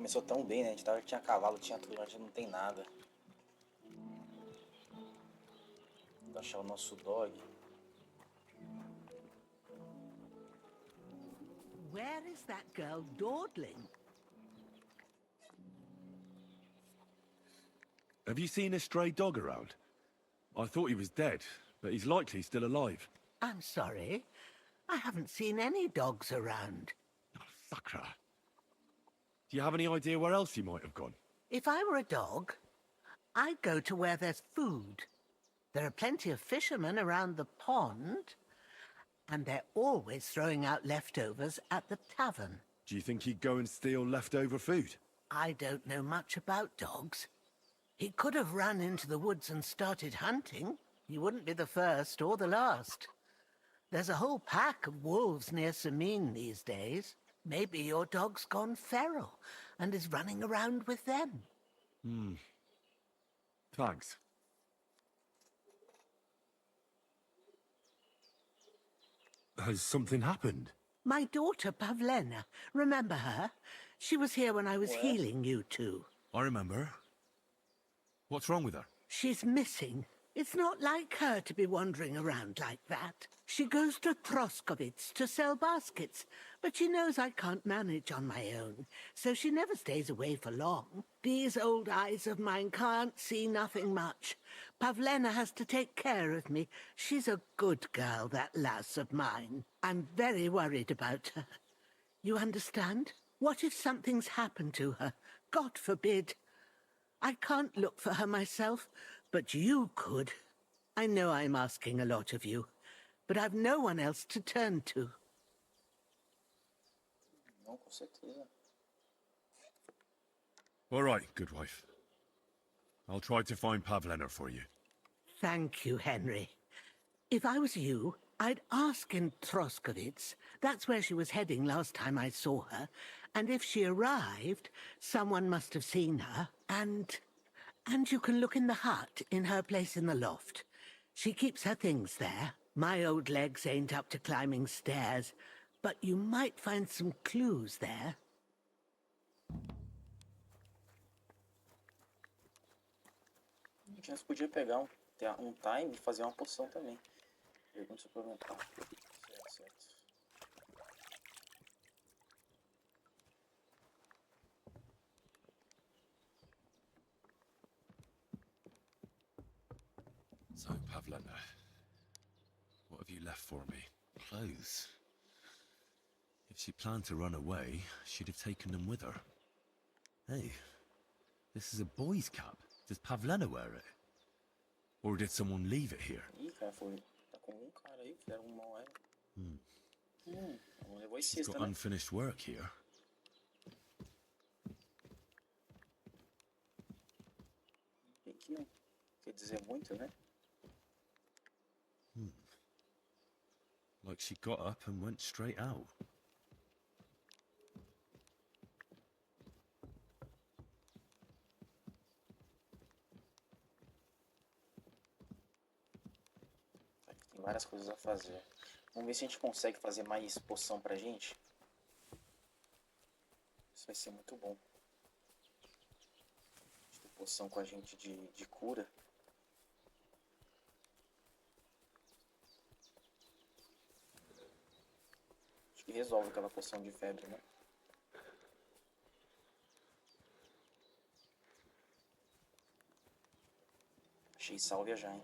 Começou tão bem, né? A gente tava, tinha cavalo, tinha tudo, a gente não tem nada. Vou achar o nosso dog. Where is that girl dawdling? Have you seen a stray dog around? I thought he was dead, but he's likely still alive. I'm sorry. I haven't seen any dogs around. Sacre. Do you have any idea where else he might have gone? If I were a dog, I'd go to where there's food. There are plenty of fishermen around the pond, and they're always throwing out leftovers at the tavern. Do you think he'd go and steal leftover food? I don't know much about dogs. He could have run into the woods and started hunting. He wouldn't be the first or the last. There's a whole pack of wolves near Samin these days. Maybe your dog's gone feral and is running around with them. Thanks. Has something happened? My daughter, Pavlena. Remember her? She was here when I was healing you two. I remember. What's wrong with her? She's missing. It's not like her to be wandering around like that. She goes to Troskovitz to sell baskets, but she knows I can't manage on my own, so she never stays away for long. These old eyes of mine can't see nothing much. Pavlena has to take care of me. She's a good girl, that lass of mine. I'm very worried about her. You understand? What if something's happened to her? God forbid. I can't look for her myself, but you could. I know I'm asking a lot of you, but I've no one else to turn to. Não, com certeza. All right, good wife. I'll try to find Pavlena for you. Thank you, Henry. If I was you, I'd ask in Troskovitz. That's where she was heading last time I saw her. And if she arrived, someone must have seen her. And you can look in the hut in her place in the loft. She keeps her things there. My old legs ain't up to climbing stairs, but you might find some clues there. A gente podia pegar um time e fazer uma poção também. Pergunta suplementar. Certo, certo. So, Pavlena, what have you left for me? Clothes. If she planned to run away, she'd have taken them with her. Hey, this is a boy's cap. Does Pavlena wear it? Or did someone leave it here? Ih, cara, foi. Tá com um cara aí, fizeram um mal ela. Levou esse She's got unfinished work here. Aqui não quer dizer muito, né? Like she got up and went straight out. Tem várias coisas a fazer. Vamos ver se a gente consegue fazer mais poção pra gente. Isso vai ser muito bom. A gente tem poção com a gente de cura. Acho que resolve aquela poção de febre, né? Achei salve já, hein?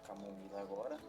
Camomila agora.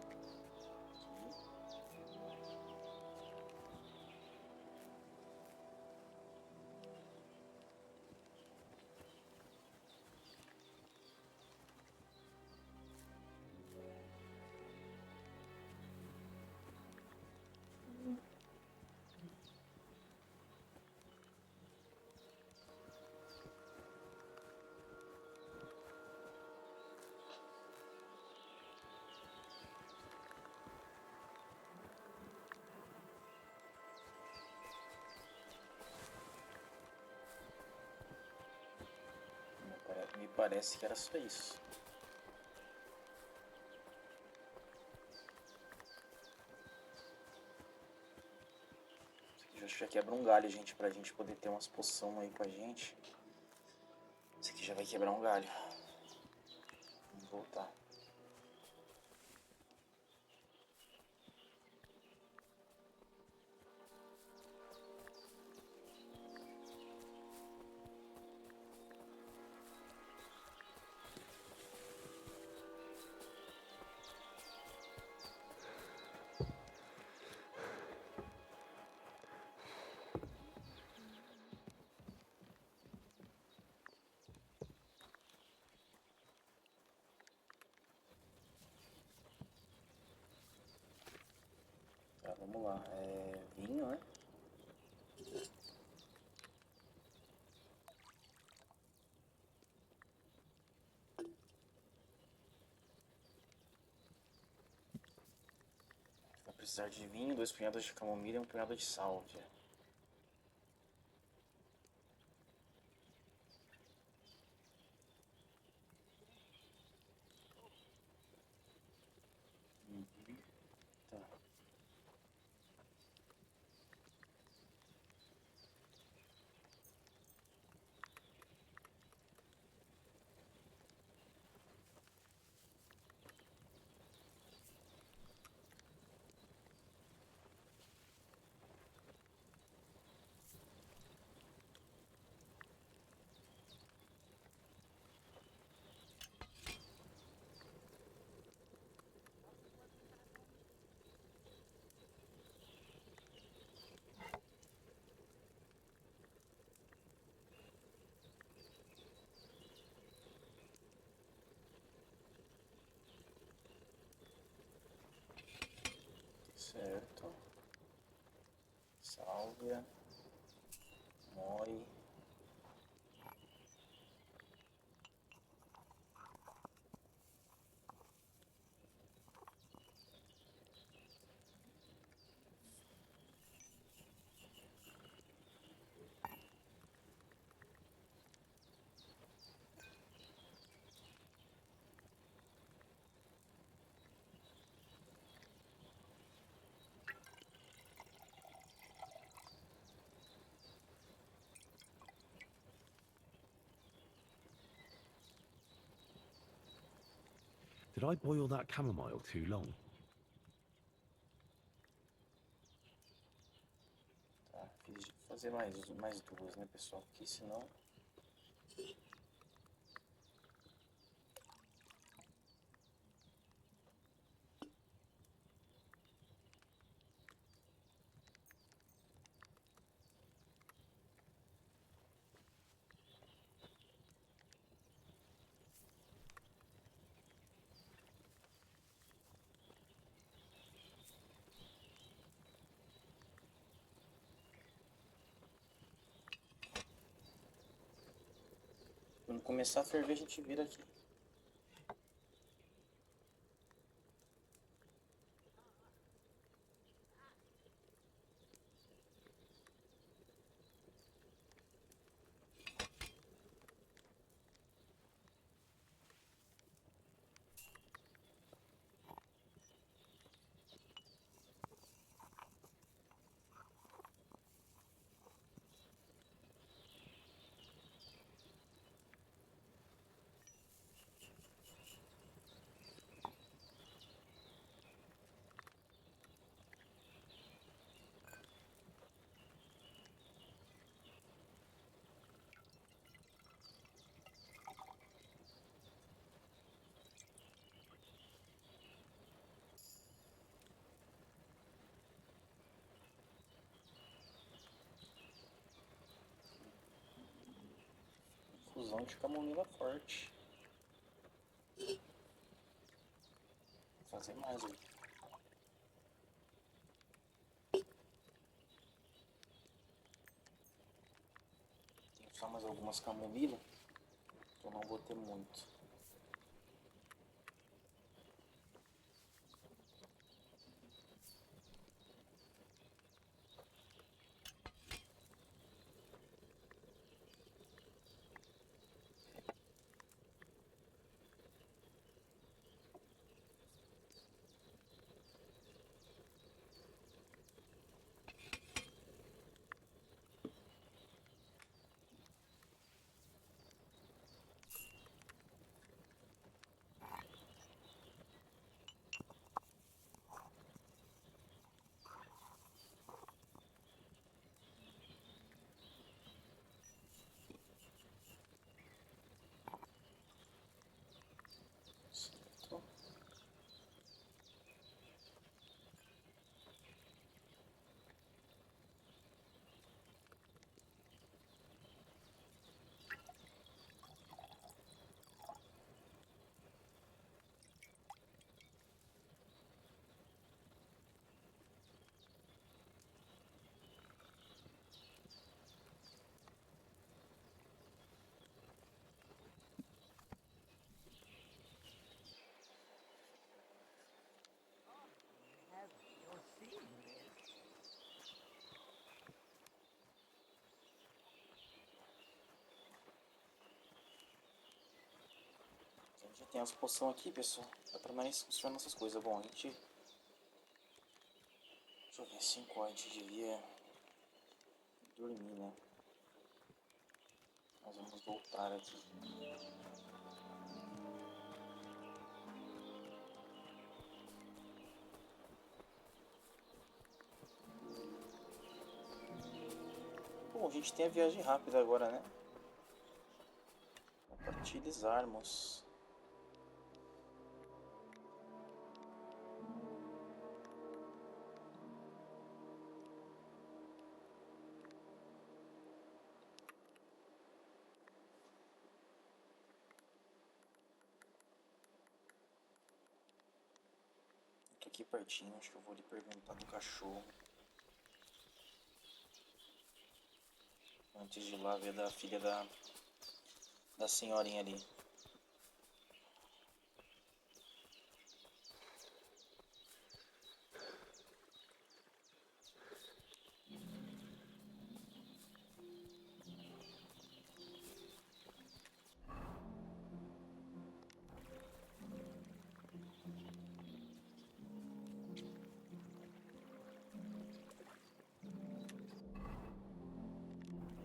parece que era só isso. Isso aqui já quebra um galho, gente, pra gente poder ter umas poções aí com a gente. Isso aqui já vai quebrar um galho. Vamos voltar. Tá, vamos lá. Vinho, né? Vai precisar de vinho, 2 punhadas de camomila e 1 punhado de salve. Tá. Certo. Salve. Moi. Did I boil that chamomile too long? Tá, fiz de fazer mais 2, né, pessoal? Porque senão... Quando começar a ferver, a gente vira aqui. Fusão de camomila forte. Vou fazer mais aqui. Tem só mais algumas camomila. Eu não vou ter muito. A gente já tem as poções aqui, pessoal. Dá pra nós funcionar nossas coisas. Bom, a gente... Deixa eu ver, 5 horas a gente devia dormir, né? Nós vamos voltar aqui. Bom, a gente tem a viagem rápida agora, né? Para utilizarmos. Tô aqui pertinho, acho que eu vou lhe perguntar do cachorro. Antes de ir lá ver da filha da senhorinha ali.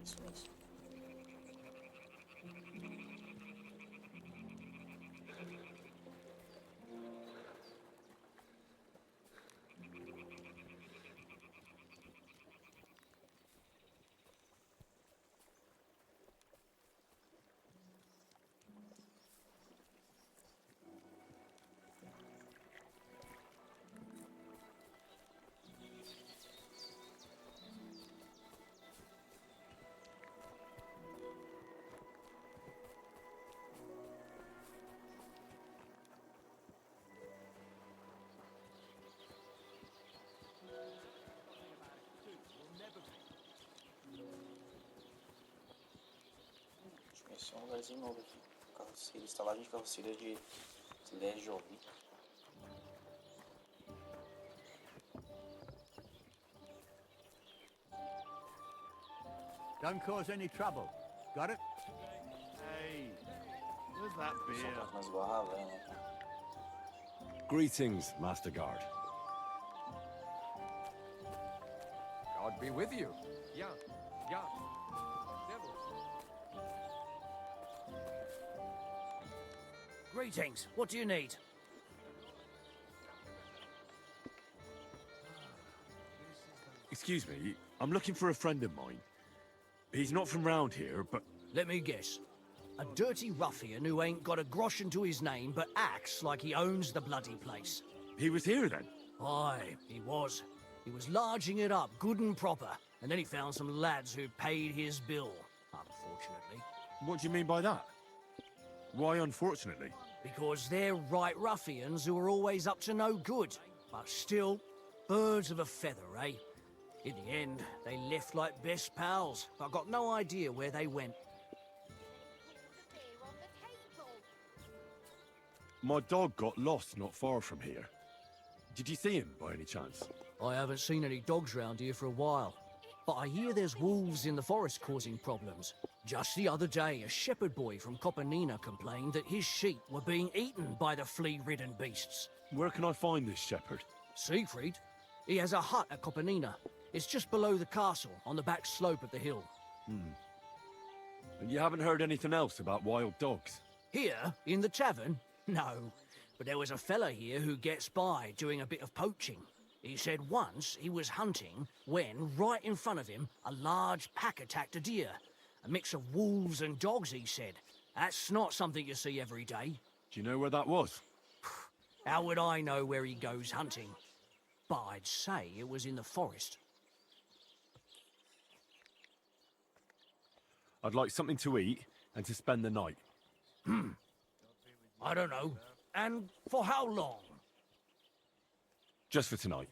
Isso mesmo. Esse é um lugarzinho novo aqui. Carroceria, instalagem de carroceria de Slasxy. Don't cause any trouble. Got it? Hey, where's that beer? Só tá nas barras, velho, né? Greetings, Master Guard. God be with you. Yeah, yeah. Greetings. What do you need? Excuse me, I'm looking for a friend of mine. He's not from round here, but... Let me guess. A dirty ruffian who ain't got a groschen to his name but acts like he owns the bloody place. He was here then? Aye, he was. He was larging it up good and proper, and then he found some lads who paid his bill, unfortunately. What do you mean by that? Why unfortunately? Because they're right ruffians who are always up to no good. But still, birds of a feather, eh? In the end, they left like best pals. I've got no idea where they went. My dog got lost not far from here. Did you see him by any chance? I haven't seen any dogs round here for a while. But I hear there's wolves in the forest causing problems. Just the other day, a shepherd boy from Kopanina complained that his sheep were being eaten by the flea-ridden beasts. Where can I find this shepherd? Siegfried? He has a hut at Kopanina. It's just below the castle, on the back slope of the hill. And you haven't heard anything else about wild dogs? Here, in the tavern? No. But there was a fella here who gets by doing a bit of poaching. He said once he was hunting when, right in front of him, a large pack attacked a deer. A mix of wolves and dogs, he said. That's not something you see every day. Do you know where that was? How would I know where he goes hunting? But I'd say it was in the forest. I'd like something to eat and to spend the night. I don't know. And for how long? Just for tonight.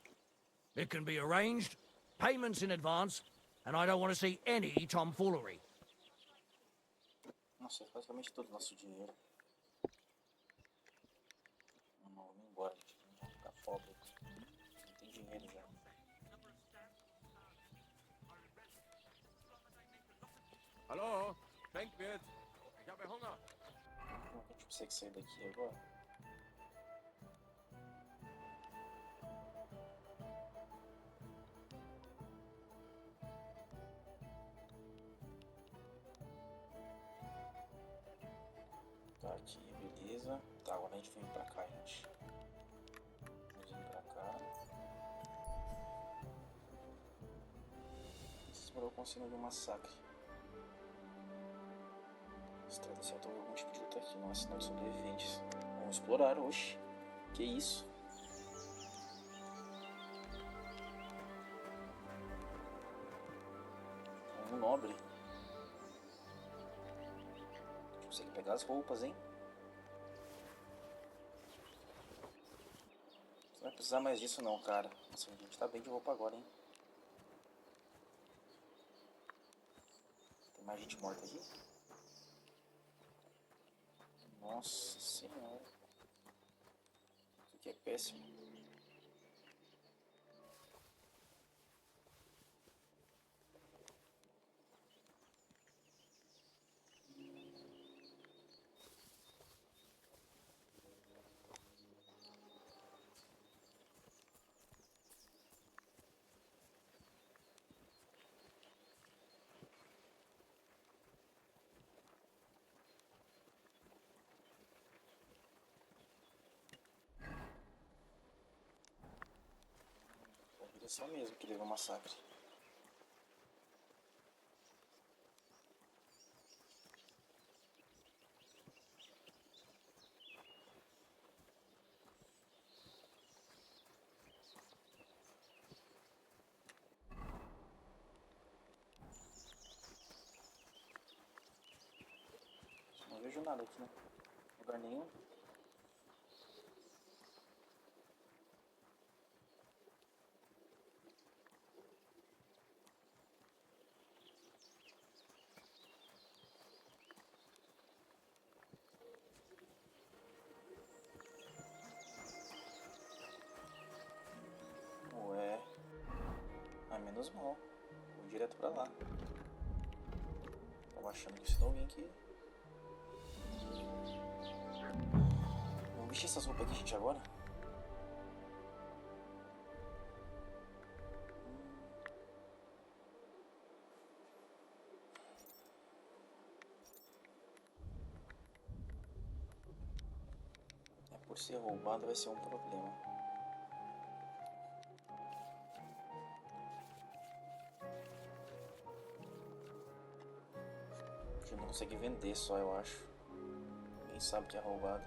It can be arranged, payments in advance, and I don't want to see any tomfoolery. Nossa, praticamente todo o nosso dinheiro. Vamos embora, gente. Não vai ficar pobre. Não tem dinheiro já. Hallo? Bankwert? Ich habe Hunger. Como que a gente consegue sair daqui agora? Tá aqui, beleza. Tá, agora a gente vem pra cá, gente. Vamos vir pra cá. Esse eu consigo de um massacre. Estrada certa houve algum tipo de luta aqui, não é sinal de sobreviventes. Vamos explorar, oxe. Que isso? Um nobre. Consegue pegar as roupas, hein? Você não vai precisar mais disso não, cara. Nossa, a gente tá bem de roupa agora, hein? Tem mais gente morta aqui? Nossa senhora. Isso aqui é péssimo. Direção mesmo que deu um massacre. Não vejo nada aqui, né? Lugar nenhum. Ué. Ah, menos mal. Vou direto pra lá. Tava achando que se não alguém aqui. Vamos vestir essas roupas aqui, gente, agora? É, por ser roubado vai ser um problema. A gente não consegue vender só, eu acho. Ninguém sabe que é roubado.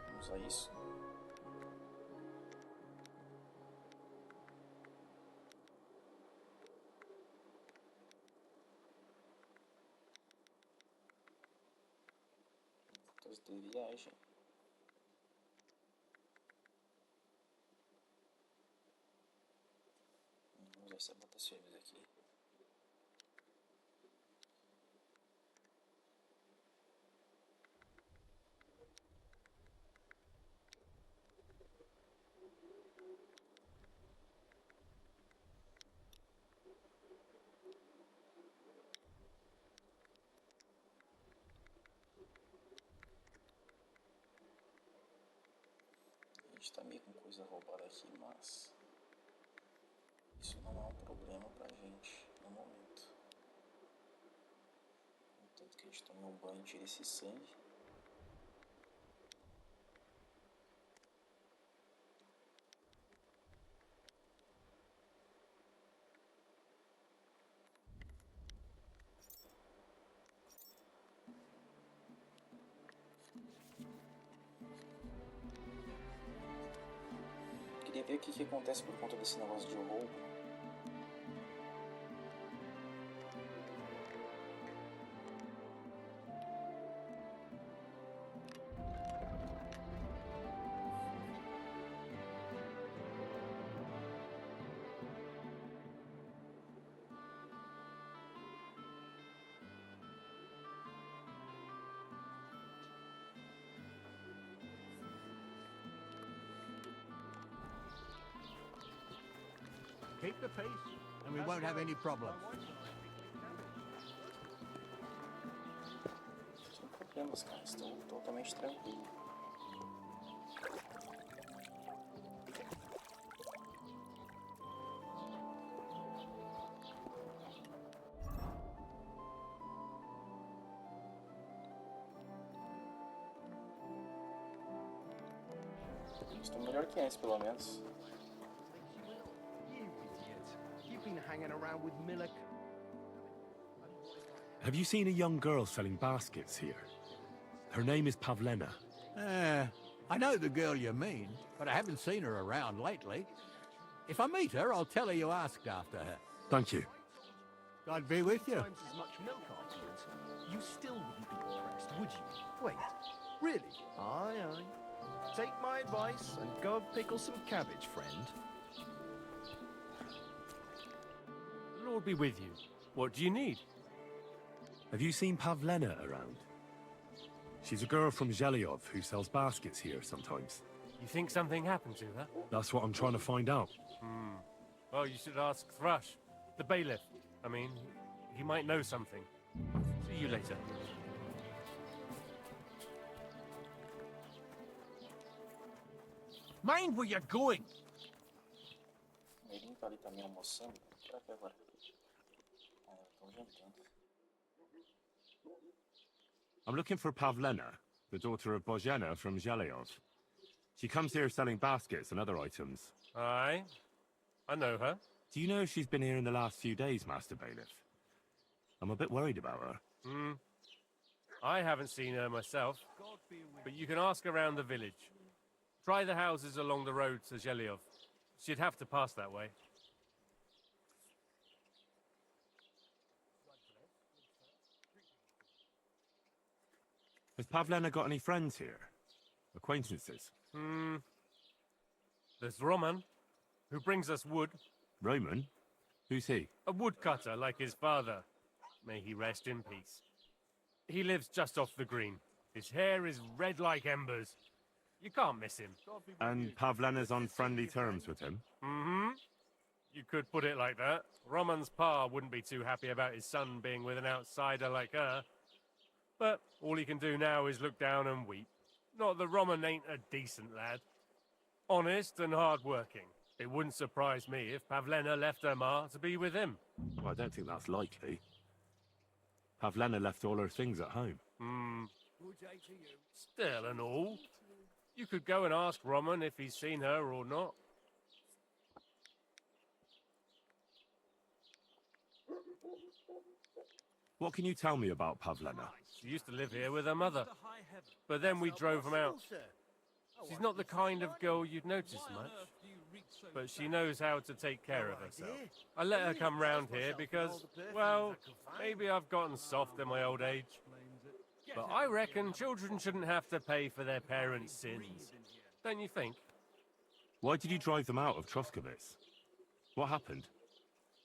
Vamos usar isso. Fotos de viagem. Vamos usar essa botas firmes aqui. A gente tá meio com coisa roubada aqui, mas isso não é um problema pra gente no momento. Tanto que a gente tome um banho e tire esse sangue. Queria ver o que acontece por conta desse negócio de roubo. Keep the peace, and we won't have any problems. Sem problemas, cara. Estou totalmente tranquilo. Estou melhor que antes, pelo menos. You've been hanging around with Milk. Have you seen a young girl selling baskets here? Her name is Pavlena. I know the girl you mean, but I haven't seen her around lately. If I meet her, I'll tell her you asked after her. Thank you. God be with you. Times as much milk afterwards. You still wouldn't be impressed, would you? Wait, really? Aye, aye. Take my advice and go pickle some cabbage, friend. Lord be with you. What do you need? Have you seen Pavlena around? She's a girl from Zhelyov who sells baskets here sometimes. You think something happened to her? That's what I'm trying to find out. Well, you should ask Thrush, the bailiff. I mean, he might know something. See you later. Mind where you're going. Ele tá ali também almoçando. Será que agora? Eu tô jantando. I'm looking for Pavlena, the daughter of Bozhena from Zhelyov. She comes here selling baskets and other items. Aye, I know her. Do you know if she's been here in the last few days, Master Bailiff? I'm a bit worried about her. I haven't seen her myself, but you can ask around the village. Try the houses along the road to Zhelyov. She'd have to pass that way. Has Pavlena got any friends here? Acquaintances? There's Roman, who brings us wood. Roman? Who's he? A woodcutter like his father. May he rest in peace. He lives just off the green. His hair is red like embers. You can't miss him. And Pavlena's on friendly terms with him? You could put it like that. Roman's pa wouldn't be too happy about his son being with an outsider like her. But all he can do now is look down and weep. Not that Roman ain't a decent lad. Honest and hard-working. It wouldn't surprise me if Pavlena left her ma to be with him. Well, I don't think that's likely. Pavlena left all her things at home. Still and all. You could go and ask Roman if he's seen her or not. What can you tell me about Pavlena? She used to live here with her mother. But then we drove them out. She's not the kind of girl you'd notice much. But she knows how to take care of herself. I let her come round here because, well, maybe I've gotten soft in my old age. But I reckon children shouldn't have to pay for their parents' sins. Don't you think? Why did you drive them out of Troskovitz? What happened?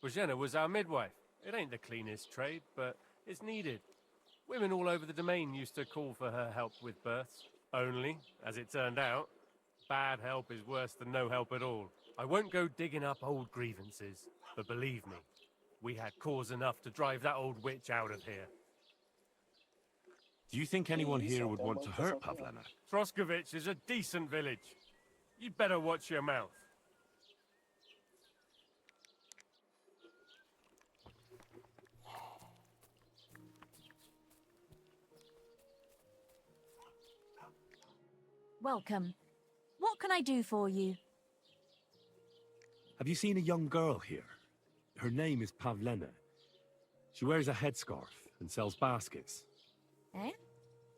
Bozhena was our midwife. It ain't the cleanest trade, but it's needed. Women all over the domain used to call for her help with births. Only, as it turned out, bad help is worse than no help at all. I won't go digging up old grievances, but believe me, we had cause enough to drive that old witch out of here. Do you think anyone here would want to hurt Pavlena? Troskovitz is a decent village. You'd better watch your mouth. Welcome. What can I do for you? Have you seen a young girl here? Her name is Pavlena. She wears a headscarf and sells baskets. Eh?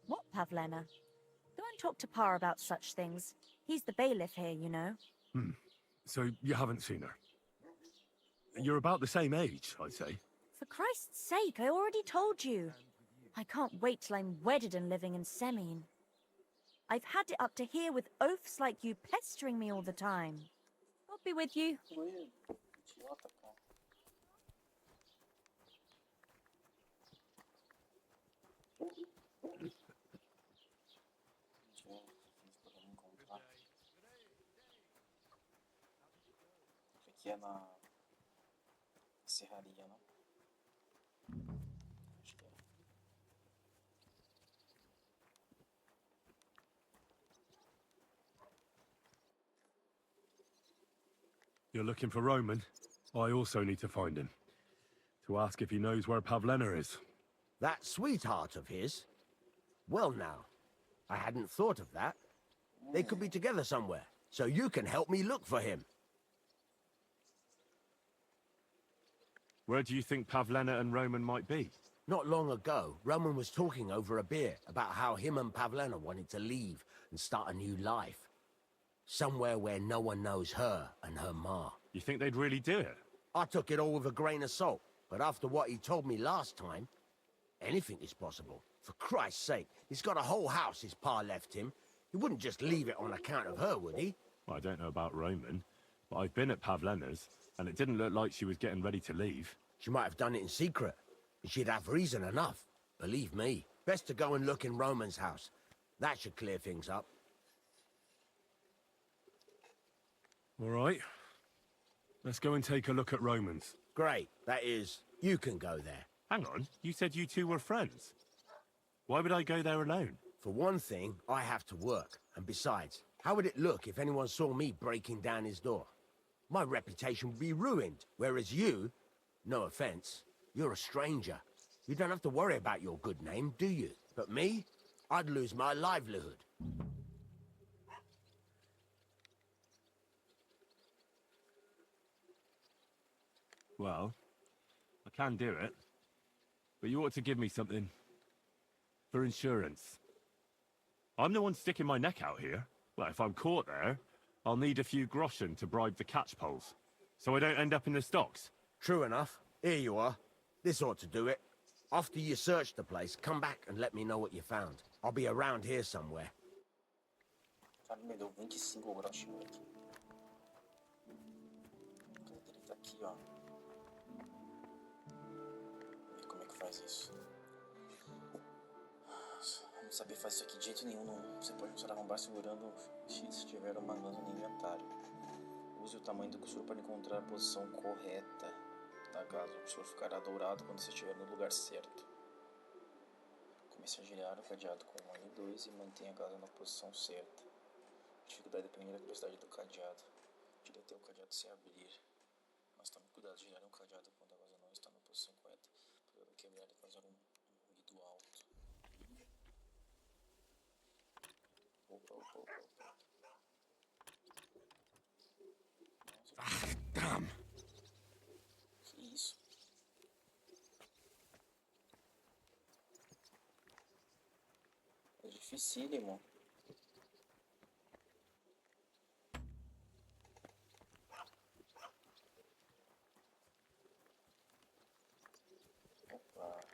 What, Pavlena? Go and talk to Pa about such things. He's the bailiff here, you know. So you haven't seen her? You're about the same age, I'd say. For Christ's sake, I already told you. I can't wait till I'm wedded and living in Semien. I've had it up to here with oafs like you pestering me all the time. I'll be with you. Aqui é na serraria, não? Acho que é. You're looking for Roman? I also need to find him. To ask if he knows where Pavlena is. That sweetheart of his? Well now, I hadn't thought of that. They could be together somewhere, so you can help me look for him. Where do you think Pavlena and Roman might be? Not long ago, Roman was talking over a beer about how him and Pavlena wanted to leave and start a new life. Somewhere where no one knows her and her ma. You think they'd really do it? I took it all with a grain of salt, but after what he told me last time, anything is possible. For Christ's sake, he's got a whole house his pa left him. He wouldn't just leave it on account of her, would he? Well, I don't know about Roman, but I've been at Pavlena's, and it didn't look like she was getting ready to leave. She might have done it in secret, and she'd have reason enough. Believe me. Best to go and look in Roman's house. That should clear things up. All right. Let's go and take a look at Roman's. Great. That is, you can go there. Hang on, you said you two were friends. Why would I go there alone? For one thing, I have to work. And besides, how would it look if anyone saw me breaking down his door? My reputation would be ruined, whereas you, no offense, you're a stranger. You don't have to worry about your good name, do you? But me, I'd lose my livelihood. Well, I can do it. But you ought to give me something for insurance. I'm the one sticking my neck out here. Well, if I'm caught there, I'll need a few groschen to bribe the catchpoles, so I don't end up in the stocks. True enough. Here you are. This ought to do it. After you search the place, come back and let me know what you found. I'll be around here somewhere. Cara, me deu 25 grossinho aqui. Cadê ele? Tá aqui, ó. Vamos ver como é que faz isso. Não saber fazer isso aqui de jeito nenhum. Não. Você pode usar arrombar segurando X se tiver uma manza no inventário. Use o tamanho do cursor para encontrar a posição correta da casa. O cursor ficará dourado quando você estiver no lugar certo. Comece a girar o cadeado com 1 e 2 e mantenha a casa na posição certa. A dificuldade depende da velocidade do cadeado. Gire até o cadeado se abrir. Mas tome cuidado de girar um cadeado quando a casa não está na posição correta. Para quebrar e causar um ruído alto. Opa. Ah, damn. Que isso? É dificílimo. Opa.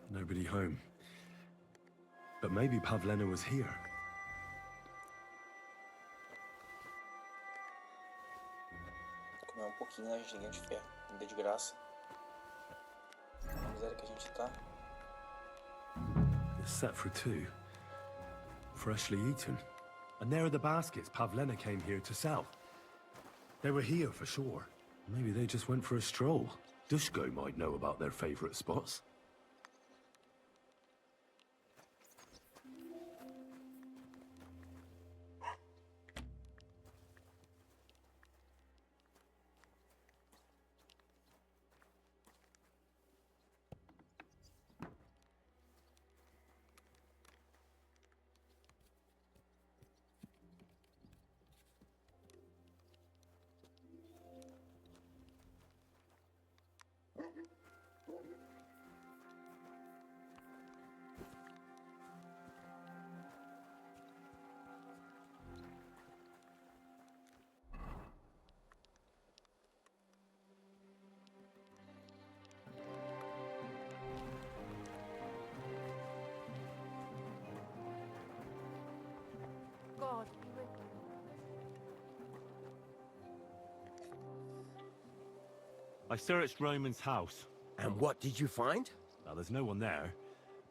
Nobody home. Maybe Pavlena was here. Comer pouquinho, né? A gente tem de ferro. Ainda de graça. A miséria que a gente tá. It's set for 2. Freshly eaten. And there are the baskets Pavlena came here to sell. They were here for sure. Maybe they just went for a stroll. Dushko might know about their favorite spots. God, be with you. I searched Roman's house. And what did you find? Well, there's no one there,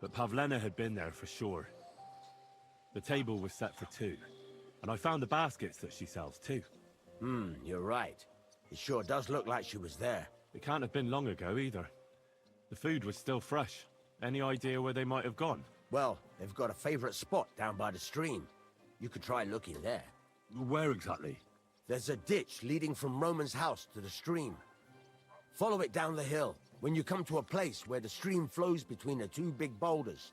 but Pavlena had been there for sure. The table was set for 2, and I found the baskets that she sells too. You're right. It sure does look like she was there. It can't have been long ago either. The food was still fresh. Any idea where they might have gone? Well, they've got a favorite spot down by the stream. You could try looking there. Where exactly? There's a ditch leading from Roman's house to the stream. Follow it down the hill. When you come to a place where the stream flows between the 2 big boulders,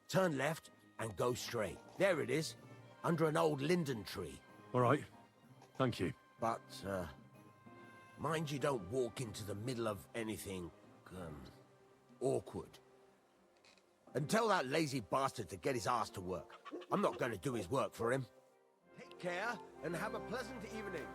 turn left and go straight. There it is, under an old linden tree. All right. Thank you. But, mind you don't walk into the middle of anything, awkward. And tell that lazy bastard to get his ass to work. I'm not going to do his work for him. Take care, and have a pleasant evening.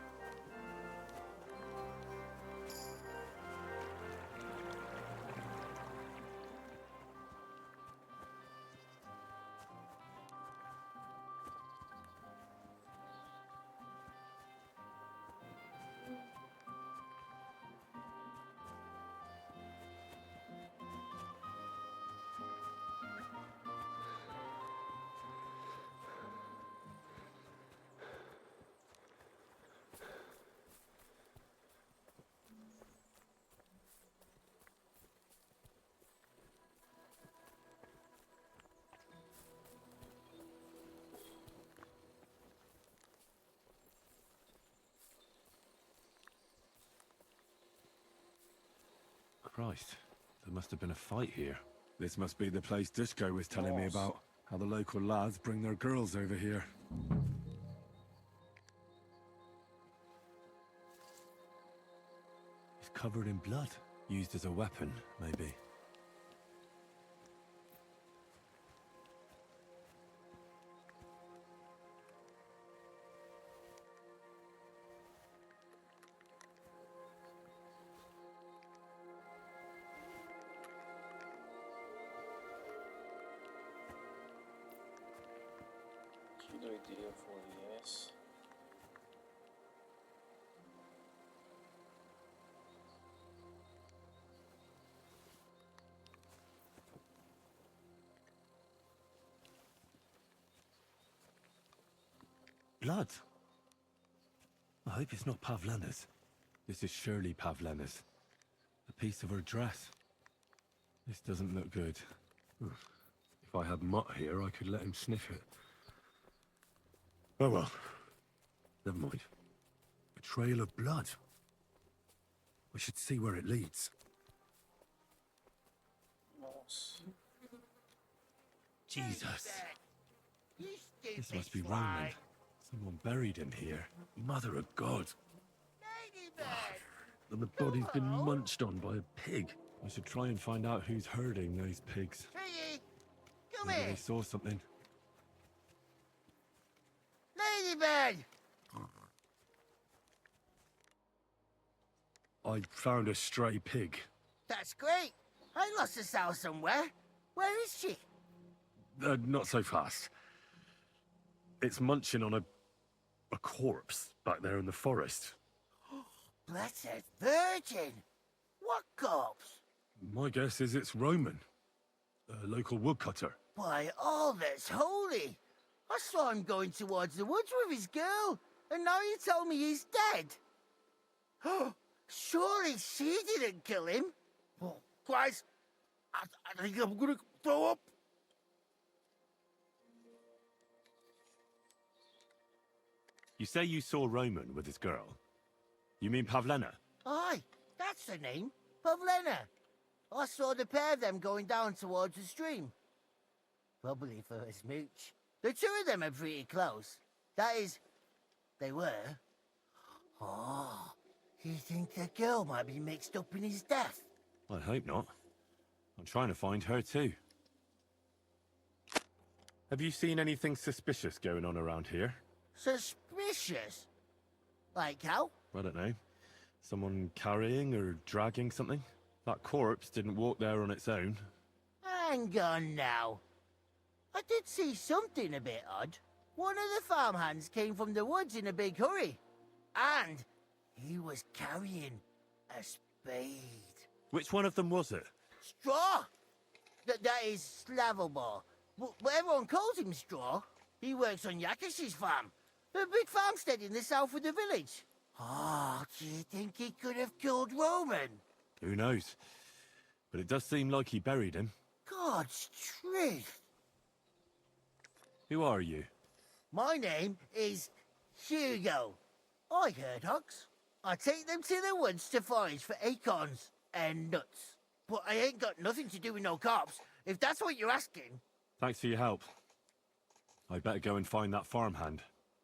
Christ, there must have been a fight here. This must be the place Dushko was telling me about. How the local lads bring their girls over here. It's covered in blood. Used as a weapon, maybe. Que doideira foi essa? Blood? I hope it's not Pavlena's. This is surely Pavlena's. A piece of her dress. This doesn't look good. If I had Mutt here, I could let him sniff it. Oh well. Never mind. A trail of blood. We should see where it leads. Nossa. Jesus. This must be Roman. Someone buried him here. Mother of God. And the body's been munched on by a pig. I should try and find out who's herding those pigs. Maybe they saw something. Ladybird! I found a stray pig. That's great. I lost a sow somewhere. Where is she? Not so fast. It's munching on a corpse back there in the forest. Blessed Virgin! What corpse? My guess is it's Roman, a local woodcutter. By all that's holy! I saw him going towards the woods with his girl, and now you tell me he's dead. Surely she didn't kill him. Oh, Christ, I think I'm gonna throw up. You say you saw Roman with his girl? You mean Pavlena? Aye, that's the name. Pavlena. I saw the pair of them going down towards the stream. Probably for a smooch. The two of them are pretty close. That is, they were. Oh, you think the girl might be mixed up in his death? I hope not. I'm trying to find her too. Have you seen anything suspicious going on around here? Suspicious? Like how? I don't know. Someone carrying or dragging something? That corpse didn't walk there on its own. Hang on now. I did see something a bit odd. One of the farmhands came from the woods in a big hurry. And he was carrying a spade. Which one of them was it? Straw! That is Slavobor. But everyone calls him Straw. He works on Yakish's farm. A big farmstead in the south of the village. Oh, do you think he could have killed Roman? Who knows? But it does seem like he buried him. God's truth. Who are you? My name is Hugo. I herd hogs. I take them to the woods to forage for acorns and nuts. But I ain't got nothing to do with no cops, if that's what you're asking. Thanks for your help. I'd better go and find that farmhand.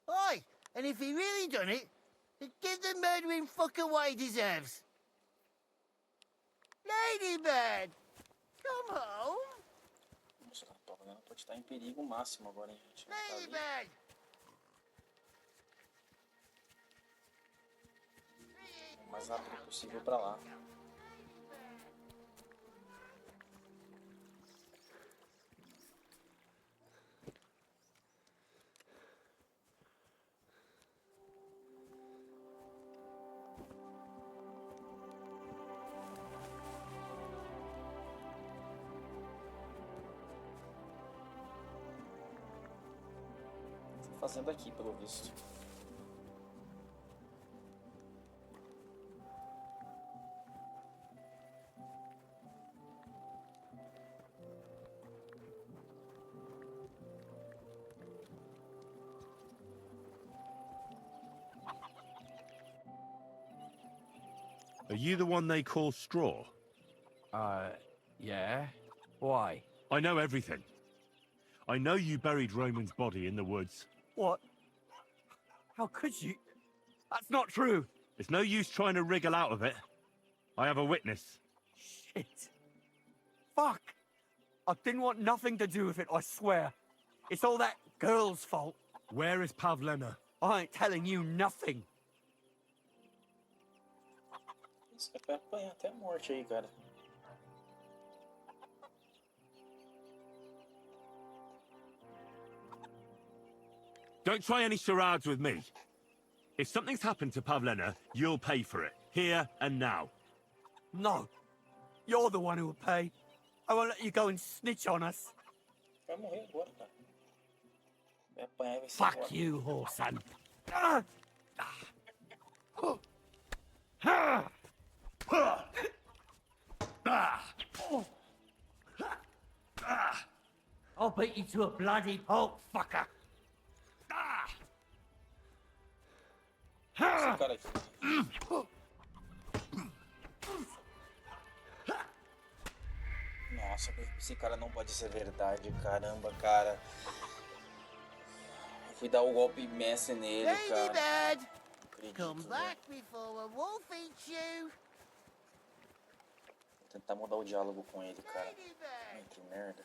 Aye, and if he really done it, then give the murdering fucker what he deserves. Ladybird, come home. Nossa, a Pavlena pode estar em perigo máximo agora, hein, gente? Ladybird. O mais rápido possível pra lá. Fazendo aqui, pelo visto. Are you the one they call Straw? Yeah. Why? I know everything. I know you buried Roman's body in the woods. What? How could you? That's not true. It's no use trying to wriggle out of it. I have a witness. Shit. Fuck. I didn't want nothing to do with it, I swear. It's all that girl's fault. Where is Pavlena? I ain't telling you nothing. Isso é pra apanhar até a morte aí, cara. Don't try any charades with me. If something's happened to Pavlena, you'll pay for it. Here and now. No. You're the one who will pay. I won't let you go and snitch on us. Vai morrer agora, cara. Vai apanhar e vai ser Fuck agora. you, whoreson. I'll beat you to a bloody pulp, fucker. Esse cara aqui. Nossa, esse cara não pode ser verdade, caramba, cara. Eu fui dar o golpe mestre nele, cara. Ladybird, Não come acredito, back velho. before a wolf eats you. Vou tentar mudar o diálogo com ele, cara. Ai, que merda.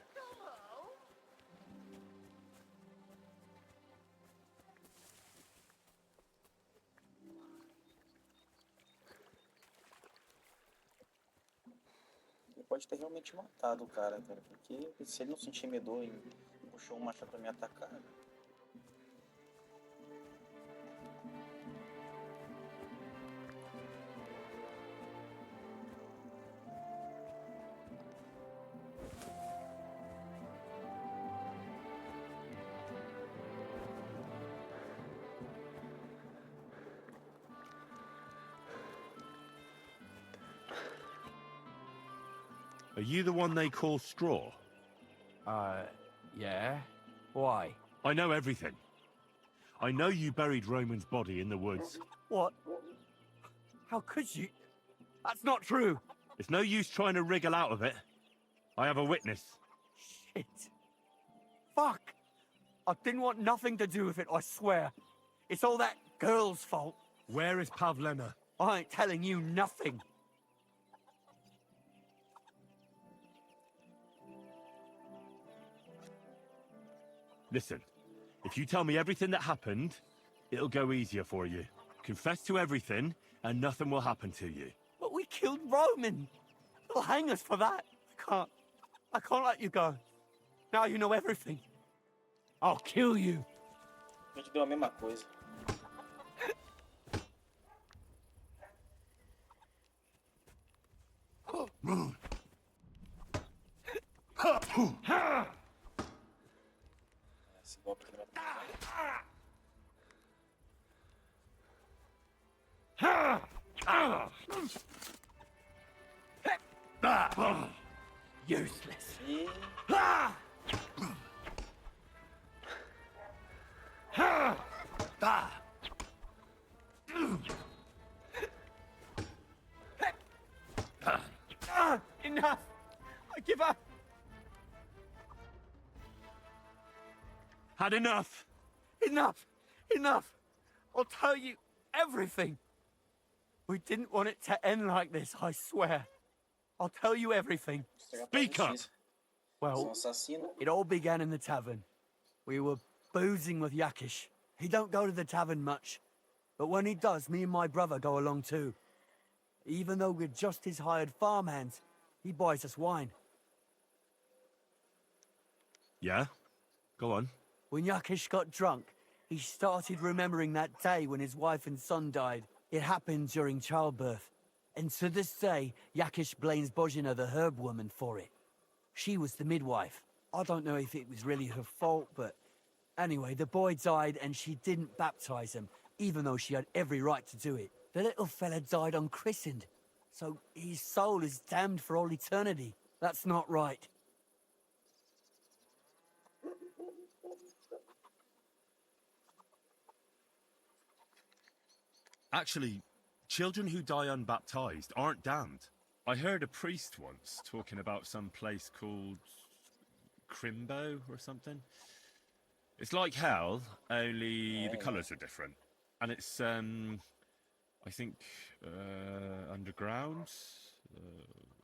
Ele pode ter realmente matado o cara, porque se ele não se intimidou em puxou um machado pra me atacar. Are you the one they call Straw? Yeah. Why? I know everything. I know you buried Roman's body in the woods. What? How could you? That's not true. It's no use trying to wriggle out of it. I have a witness. Shit. Fuck. I didn't want nothing to do with it, I swear. It's all that girl's fault. Where is Pavlena? I ain't telling you nothing. Listen, if you tell me everything that happened, it'll go easier for you. Confess to everything, and nothing will happen to you. But we killed Roman. They'll hang us for that. I can't let you go. Now you know everything. I'll kill you. A gente deu a mesma coisa. Esse golpe aqui não vai... Useless. Enough! I give up! Had enough! Enough! Enough! I'll tell you everything! We didn't want it to end like this, I swear. I'll tell you everything. Speak up! Well, it all began in the tavern. We were boozing with Yakish. He don't go to the tavern much, but when he does, me and my brother go along too. Even though we're just his hired farmhands, he buys us wine. Yeah? Go on. When Yakish got drunk, he started remembering that day when his wife and son died. It happened during childbirth. And to this day, Yakish blames Bozhina, the herb woman, for it. She was the midwife. I don't know if it was really her fault, but... Anyway, the boy died and she didn't baptize him, even though she had every right to do it. The little fella died unchristened, so his soul is damned for all eternity. That's not right. Actually, children who die unbaptized aren't damned. I heard a priest once talking about some place called Crimbo or something. It's like hell, only the colours are different. And it's, I think, underground?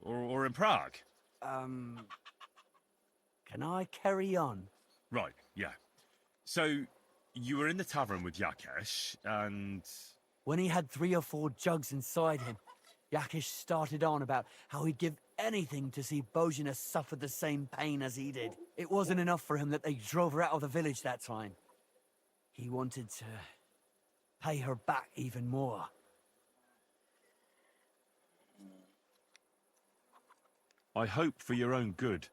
Or in Prague. Can I carry on? Right, yeah. So, you were in the tavern with Yakesh, and... When he had 3 or 4 jugs inside him, Yakish started on about how he'd give anything to see Bozhina suffer the same pain as he did. It wasn't enough for him that they drove her out of the village that time. He wanted to pay her back even more. I hope for your own good,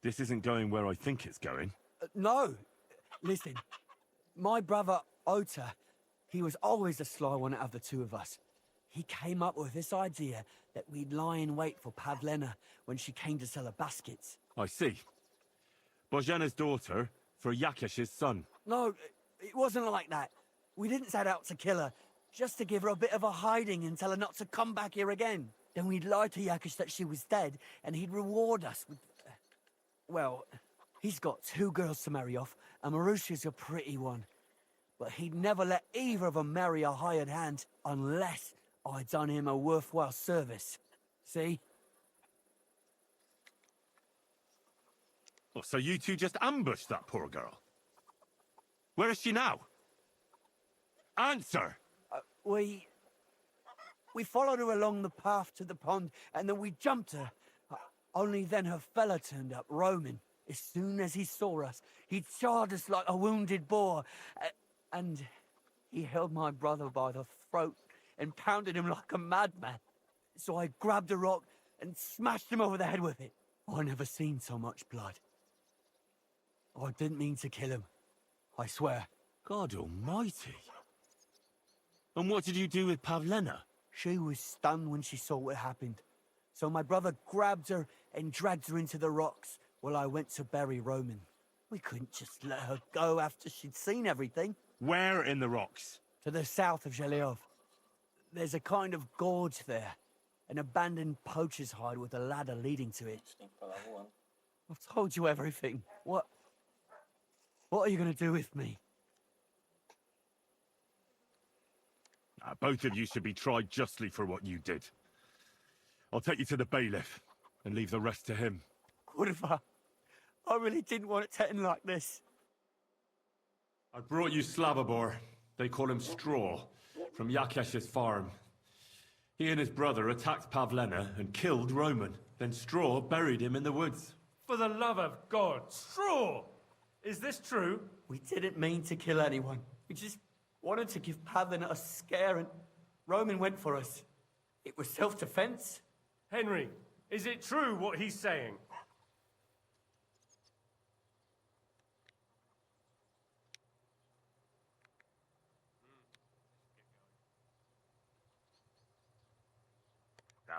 this isn't going where I think it's going. No! Listen, my brother, Ota, he was always the sly one out of the two of us. He came up with this idea that we'd lie in wait for Pavlena when she came to sell her baskets. I see. Bozhana's daughter for Yakesh's son. No, it wasn't like that. We didn't set out to kill her, just to give her a bit of a hiding and tell her not to come back here again. Then we'd lie to Yakesh that she was dead, and he'd reward us with... well, he's got 2 girls to marry off, and Marusha's a pretty one. But he'd never let either of them marry a hired hand unless I'd done him a worthwhile service. See? Oh, so you two just ambushed that poor girl? Where is she now? Answer! We followed her along the path to the pond, and then we jumped her. Only then her fella turned up, Roman. As soon as he saw us, he charged us like a wounded boar. And he held my brother by the throat and pounded him like a madman. So I grabbed a rock and smashed him over the head with it. I never seen so much blood. I didn't mean to kill him. I swear. God almighty. And what did you do with Pavlena? She was stunned when she saw what happened. So my brother grabbed her and dragged her into the rocks while I went to bury Roman. We couldn't just let her go after she'd seen everything. Where in the rocks? To the south of Zhelyov. There's a kind of gorge there. An abandoned poacher's hide with a ladder leading to it. I've told you everything. What are you going to do with me? Both of you should be tried justly for what you did. I'll take you to the bailiff and leave the rest to him. Kurva, I really didn't want it to end like this. I brought you Slavobor. They call him Straw, from Yakesh's farm. He and his brother attacked Pavlena and killed Roman. Then Straw buried him in the woods. For the love of God, Straw! Is this true? We didn't mean to kill anyone. We just wanted to give Pavlena a scare, and Roman went for us. It was self-defense. Henry, is it true what he's saying?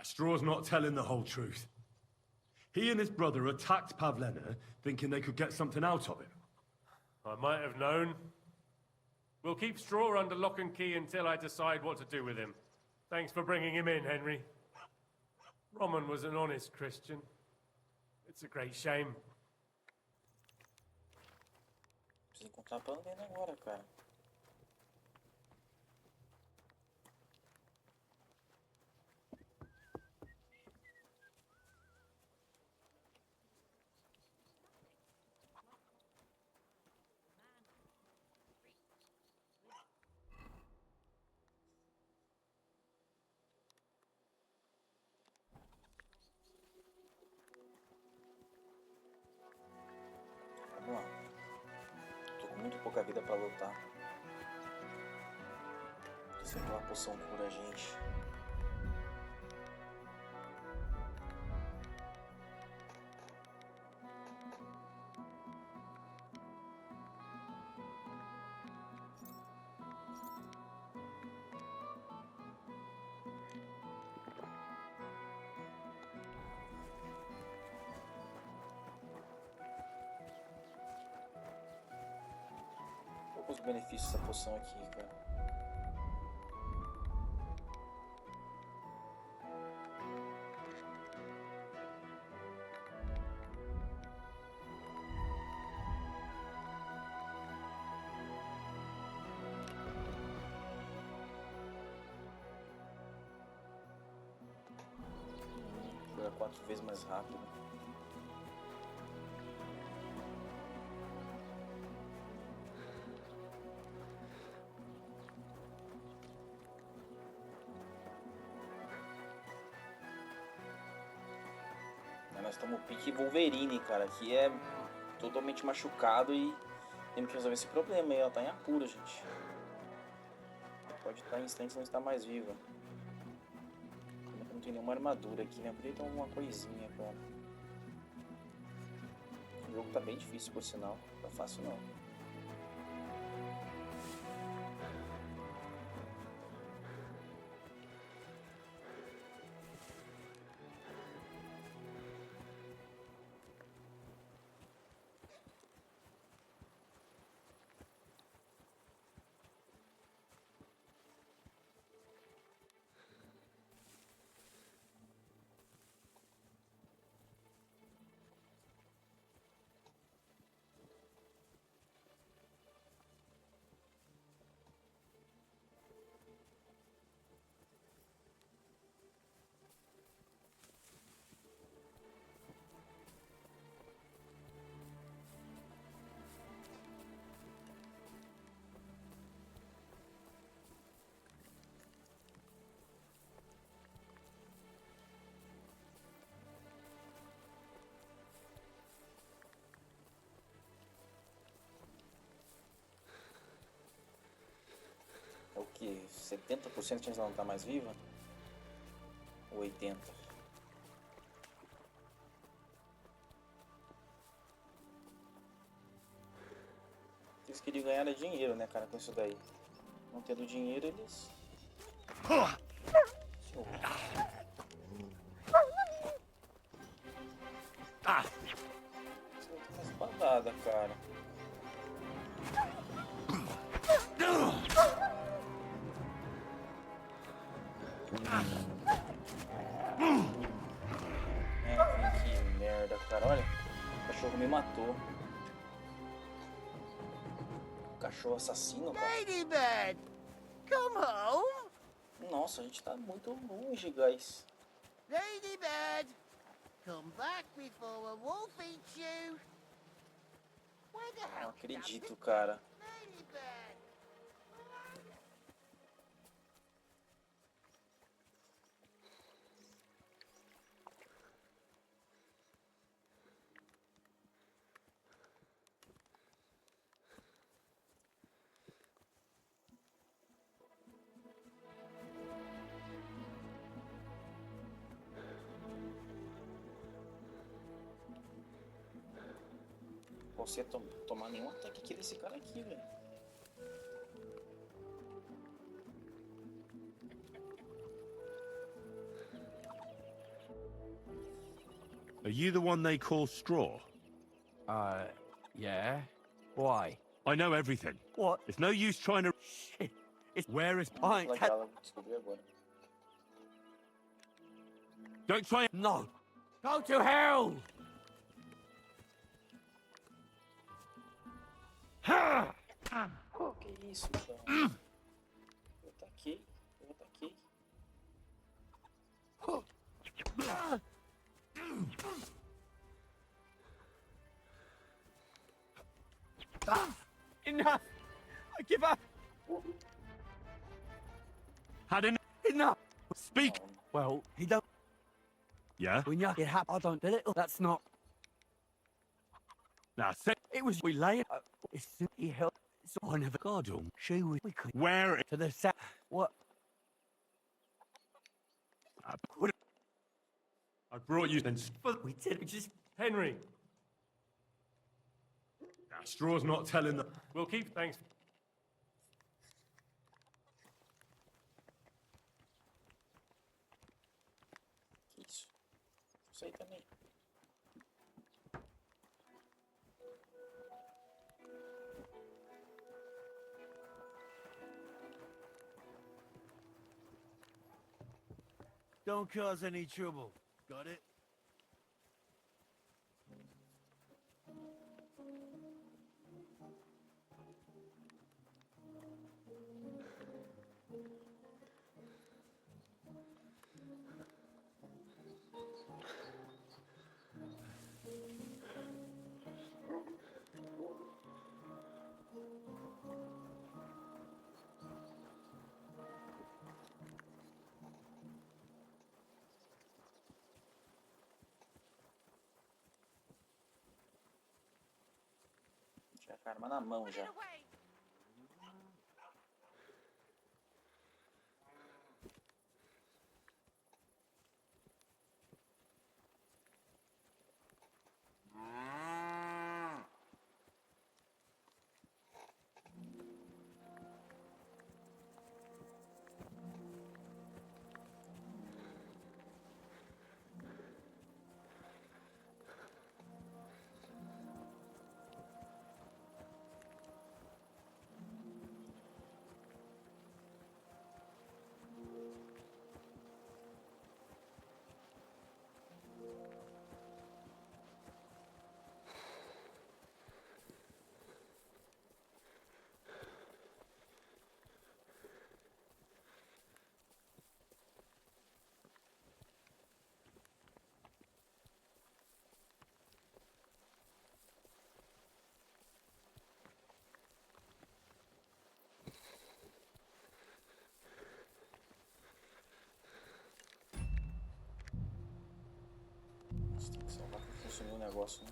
Straw's not telling the whole truth. He and his brother attacked Pavlena, thinking they could get something out of him. I might have known. We'll keep Straw under lock and key until I decide what to do with him. Thanks for bringing him in, Henry. Roman was an honest Christian. It's a great shame. Preciso encontrar a Pavlena agora, cara. Vamos lá. Tô com muito pouca vida pra lutar. Se aquela poção cura a gente. Os benefícios dessa poção aqui, cara. Cura 4 vezes mais rápido. Nós estamos pique Wolverine, cara, que é totalmente machucado e temos que resolver esse problema aí. Ela tá em apuro, gente. Pode estar em instantes não estar mais viva. Não tem nenhuma armadura aqui, né? Poderia ter alguma coisinha, cara. O jogo tá bem difícil, por sinal. Não tá fácil, não. que 70% de chance dela não tá mais viva? 80. Eles queriam ganhar dinheiro, né, cara, com isso daí. Não tendo dinheiro, eles... Ah! Você vai ter uma espadada, cara. Que merda, cara. Olha, o cachorro me matou. Cachorro assassino, cara. Ladybird, come home. Nossa, a gente tá muito longe, guys. Ladybird, come back before a wolf eats you. Where the Não hell? acredito, cara. Ladybird. Você tomar nenhum ataque aqui desse cara aqui, velho. Are you the one they call Straw? Yeah. Why? I know everything. What? It's no use trying to... Shit. It's where is pint? Legal, descobri agora. Don't try... No. Go to hell! Que isso, cara? Eu ataquei. Enough! I give up! Had Enough! Speak! Well, he don't... Yeah? When you it happened, I don't do it. That's not... Now, say... It was... We lay... It's... He helped... So I never... God, she was... We could... Where... To the south... What? I brought you then... We did... We just... Henry, Straw's not telling them... we'll keep thanks. Que isso? Isso aí também. Don't cause any trouble. Got it? Já com a arma na mão já. Tem que salvar pra funcionar o negócio, né?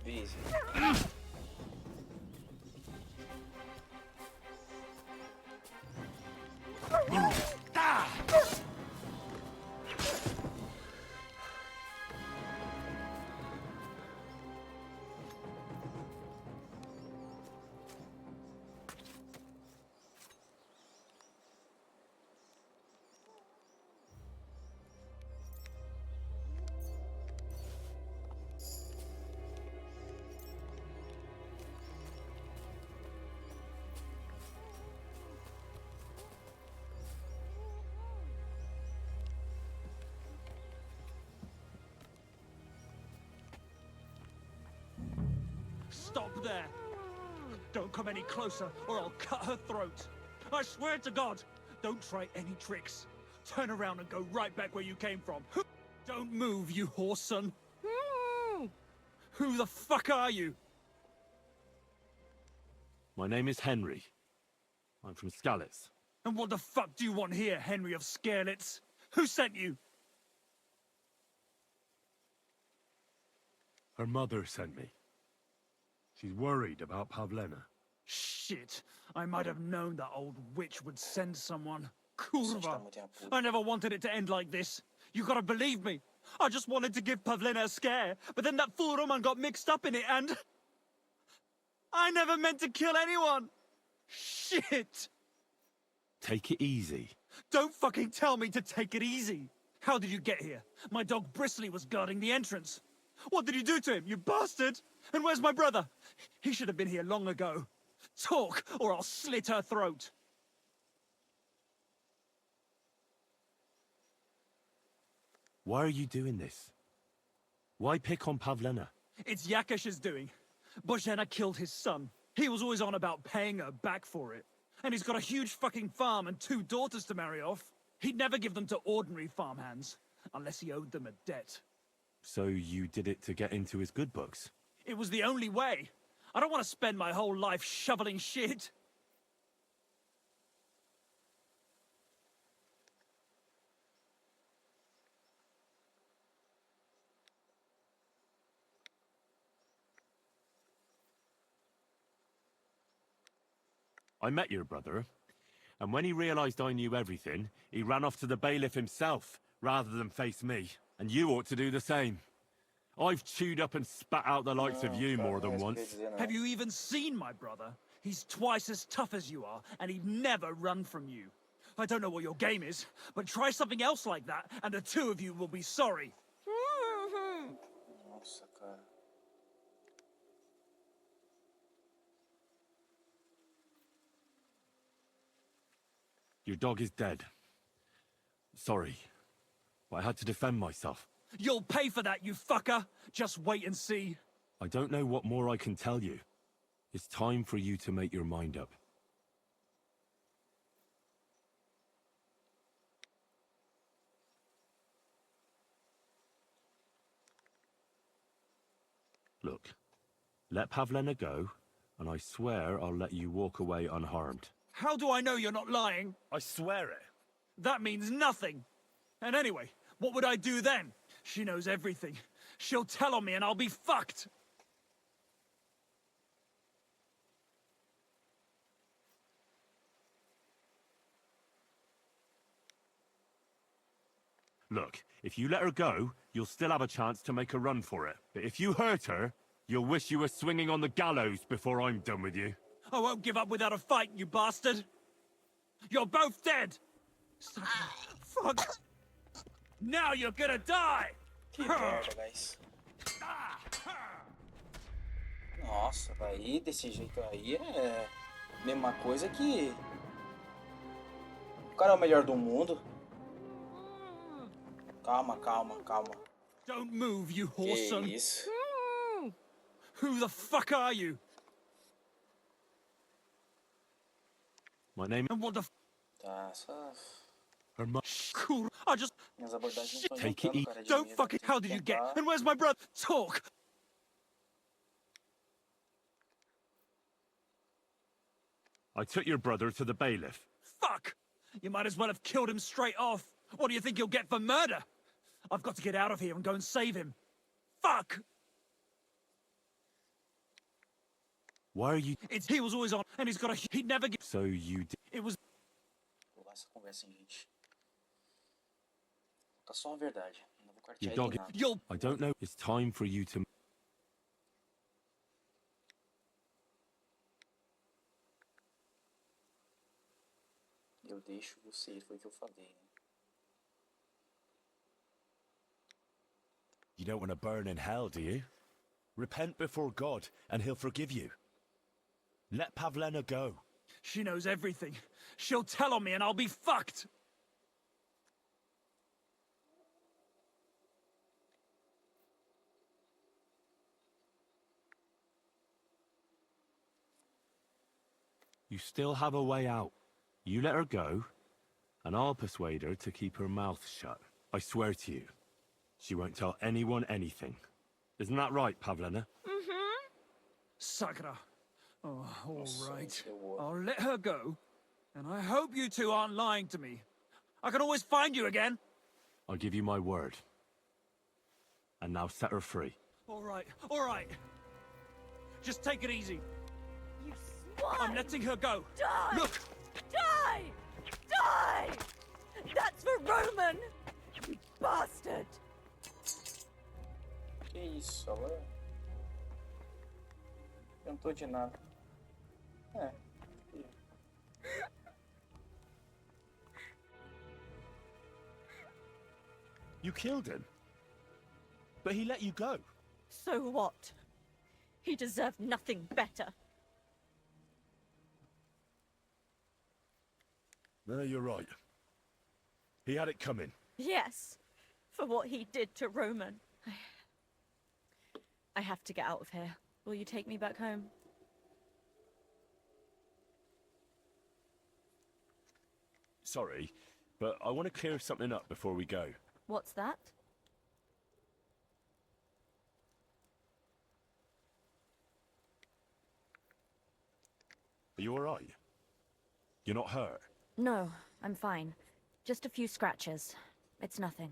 Easy. Stop there! Don't come any closer, or I'll cut her throat. I swear to God, don't try any tricks. Turn around and go right back where you came from. Don't move, you horse son. Who the fuck are you? My name is Henry. I'm from Skalitz. And what the fuck do you want here, Henry of Skalitz? Who sent you? Her mother sent me. She's worried about Pavlena. Shit, I might have known that old witch would send someone. Kurva. I never wanted it to end like this. You gotta believe me. I just wanted to give Pavlena a scare, but then that fool Roman got mixed up in it and... I never meant to kill anyone. Shit. Take it easy. Don't fucking tell me to take it easy. How did you get here? My dog Bristly was guarding the entrance. What did you do to him, you bastard? And where's my brother? He should have been here long ago. Talk, or I'll slit her throat. Why are you doing this? Why pick on Pavlena? It's Yakash's doing. Bozhena killed his son. He was always on about paying her back for it. And he's got a huge fucking farm and 2 daughters to marry off. He'd never give them to ordinary farmhands, unless he owed them a debt. So you did it to get into his good books? It was the only way. I don't want to spend my whole life shoveling shit. I met your brother, and when he realized I knew everything, he ran off to the bailiff himself, rather than face me. And you ought to do the same. I've chewed up and spat out the likes of you more than once. Have you even seen my brother? He's twice as tough as you are, and he'd never run from you. I don't know what your game is, but try something else like that, and the 2 of you will be sorry. Nossa, cara. Your dog is dead. Sorry, but I had to defend myself. You'll pay for that, you fucker! Just wait and see. I don't know what more I can tell you. It's time for you to make your mind up. Look, let Pavlena go, and I swear I'll let you walk away unharmed. How do I know you're not lying? I swear it. That means nothing. And anyway, what would I do then? She knows everything. She'll tell on me and I'll be fucked. Look, if you let her go, you'll still have a chance to make a run for it. But if you hurt her, you'll wish you were swinging on the gallows before I'm done with you. I won't give up without a fight, you bastard. You're both dead. Fuck. Now you're gonna die. Que merda, guys. Nossa, daí desse jeito aí é mesma coisa que o cara é o melhor do mundo. Calma, calma, calma. Don't move, you horse son. Que isso? Who the fuck are you? My name. And what the? Tá, só. Her mother. Cool. I just. Minhas abordagens não estão Take it adiantando, easy. cara. Don't fucking. How did you get? And where's my brother? Talk. I took your brother to the bailiff. Fuck! You might as well have killed him straight off. What do you think you'll get for murder? I've got to get out of here and go and save him. Fuck! Why are you... He was always on, and he's got a... He'd never give... So you did... It was... Vou pular essa conversa, hein, gente. Tá só a verdade. Não vou Your quartear dog... ele nada. I don't know. It's time for you to... Eu deixo você ir, foi o que eu falei, né? You don't want to burn in hell, do you? Repent before God, and he'll forgive you. Let Pavlena go. She knows everything. She'll tell on me and I'll be fucked! You still have a way out. You let her go, and I'll persuade her to keep her mouth shut. I swear to you. She won't tell anyone anything. Isn't that right, Pavlena? Mm-hmm. Sakura. Oh, all right. I'll let her go, and I hope you two aren't lying to me. I can always find you again. I give you my word. And now set her free. All right, all right. Just take it easy. You swine! I'm letting her go. Die! Look! Die! Die! That's for Roman! You bastard! Que isso, agora... Eu não tô de nada. É. You killed him. But he let you go. So what? He deserved nothing better. No, you're right. He had it coming. Yes, for what he did to Roman. I have to get out of here. Will you take me back home? Sorry, but I want to clear something up before we go. What's that? Are you alright? You're not hurt? No, I'm fine. Just a few scratches. It's nothing.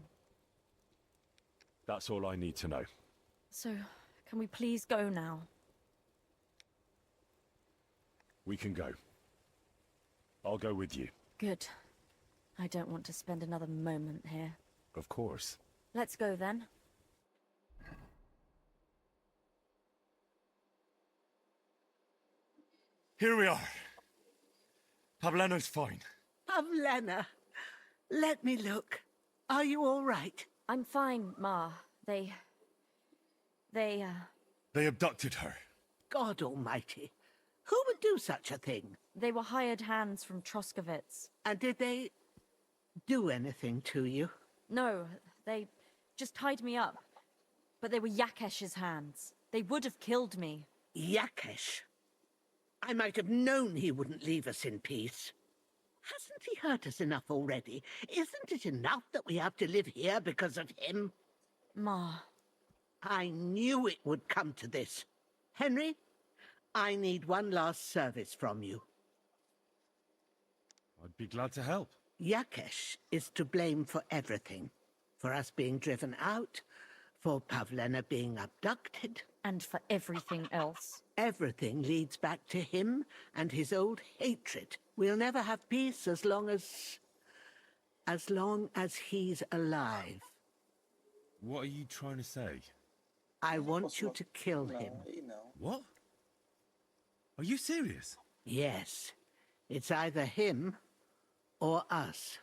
That's all I need to know. So, can we please go now? We can go. I'll go with you. Good. I don't want to spend another moment here. Of course. Let's go then. Here we are. Pavlena's fine. Pavlena, let me look. Are you all right? I'm fine, Ma. They abducted her. God almighty. Who would do such a thing? They were hired hands from Troskovitz. And did they do anything to you? No, they just tied me up. But they were Yakesh's hands. They would have killed me. Yakesh? I might have known he wouldn't leave us in peace. Hasn't he hurt us enough already? Isn't it enough that we have to live here because of him? Ma. I knew it would come to this. Henry, I need one last service from you. I'd be glad to help. Yakesh is to blame for everything. For us being driven out, for Pavlena being abducted. And for everything else. Everything leads back to him and his old hatred. We'll never have peace as long as he's alive. What are you trying to say? I want you to kill him. What? Are you serious? Yes. It's either him or us.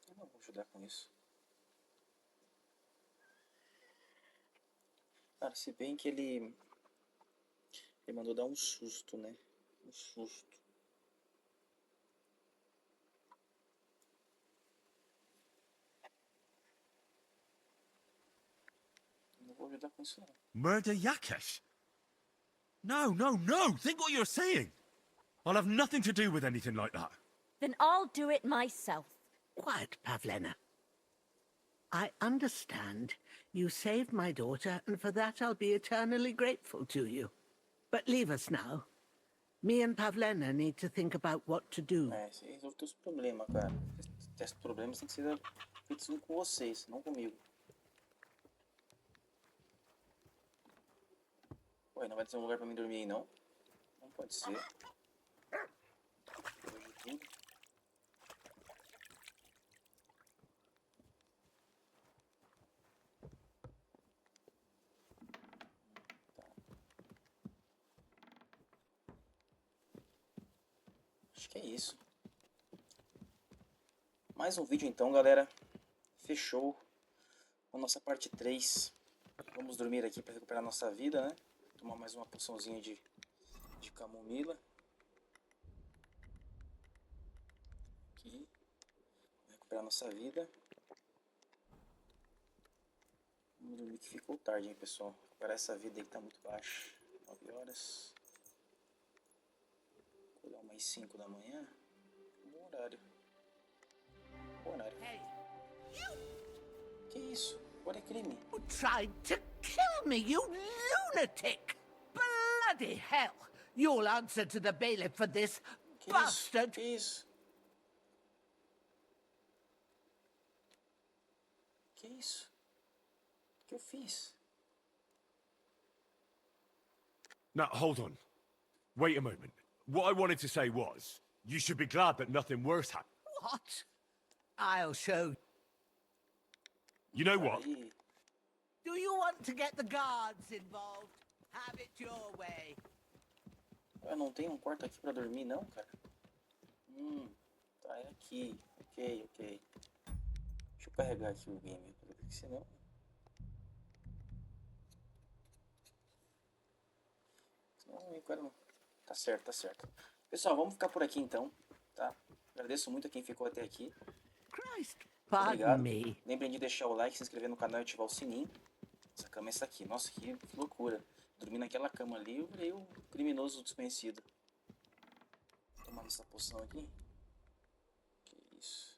Eu não vou ajudar com isso. Cara, se bem que ele mandou dar um susto, né? Um susto. Não vou ajudar com isso, não. Murder Yakesh? No, no, no! Think what you're saying! I'll have nothing to do with anything like that. Then I'll do it myself. Quiet, Pavlena. I understand. You saved my daughter, and for that I'll be eternally grateful to you. But leave us now. Me and Pavlena need to think about what to do. Você resolve teus problemas, cara. Os problemas têm que ser feitos com vocês, não comigo. Ué, não vai ter um lugar pra mim dormir aí, não? Não pode ser. Hoje tudo. Acho que é isso. Mais um vídeo então, galera. Fechou a nossa parte 3. Vamos dormir aqui para recuperar nossa vida, né? Tomar mais uma poçãozinha de camomila. Aqui. Recuperar nossa vida. Vamos dormir que ficou tarde, hein, pessoal. Recuperar essa vida aí que tá muito baixa. 9 horas. Acordar umas 5 da manhã. Bom horário. Bom horário. Que isso? Agora é crime. You tried to kill me, you lunatic! Bloody hell! You'll answer to the bailiff for this, bastard! Que isso? Que isso? O que eu fiz? Now, hold on. Wait a moment. What I wanted to say was, you should be glad that nothing worse happened. What? I'll show. You know what? Do you want to get the guards involved? Have it your way. Eu não tenho um quarto aqui pra dormir, não, cara? Tá, é aqui. Ok. Deixa eu carregar aqui o game, porque senão... Senão, cara, não... Tá certo. Pessoal, vamos ficar por aqui então, tá? Agradeço muito a quem ficou até aqui. Obrigado. Lembrem de deixar o like, se inscrever no canal e ativar o sininho. Essa cama é essa aqui. Nossa, que loucura. Dormir naquela cama ali, eu virei um criminoso desconhecido. Vou tomar essa poção aqui. Que isso.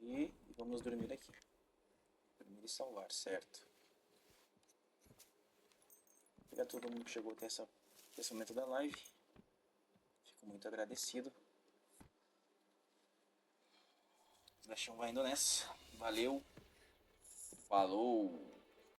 Aí, e vamos dormir aqui. Dormir e salvar, certo. Obrigado a todo mundo que chegou até esse momento da live. Fico muito agradecido. Slasxy vai indo nessa. Valeu. Falou.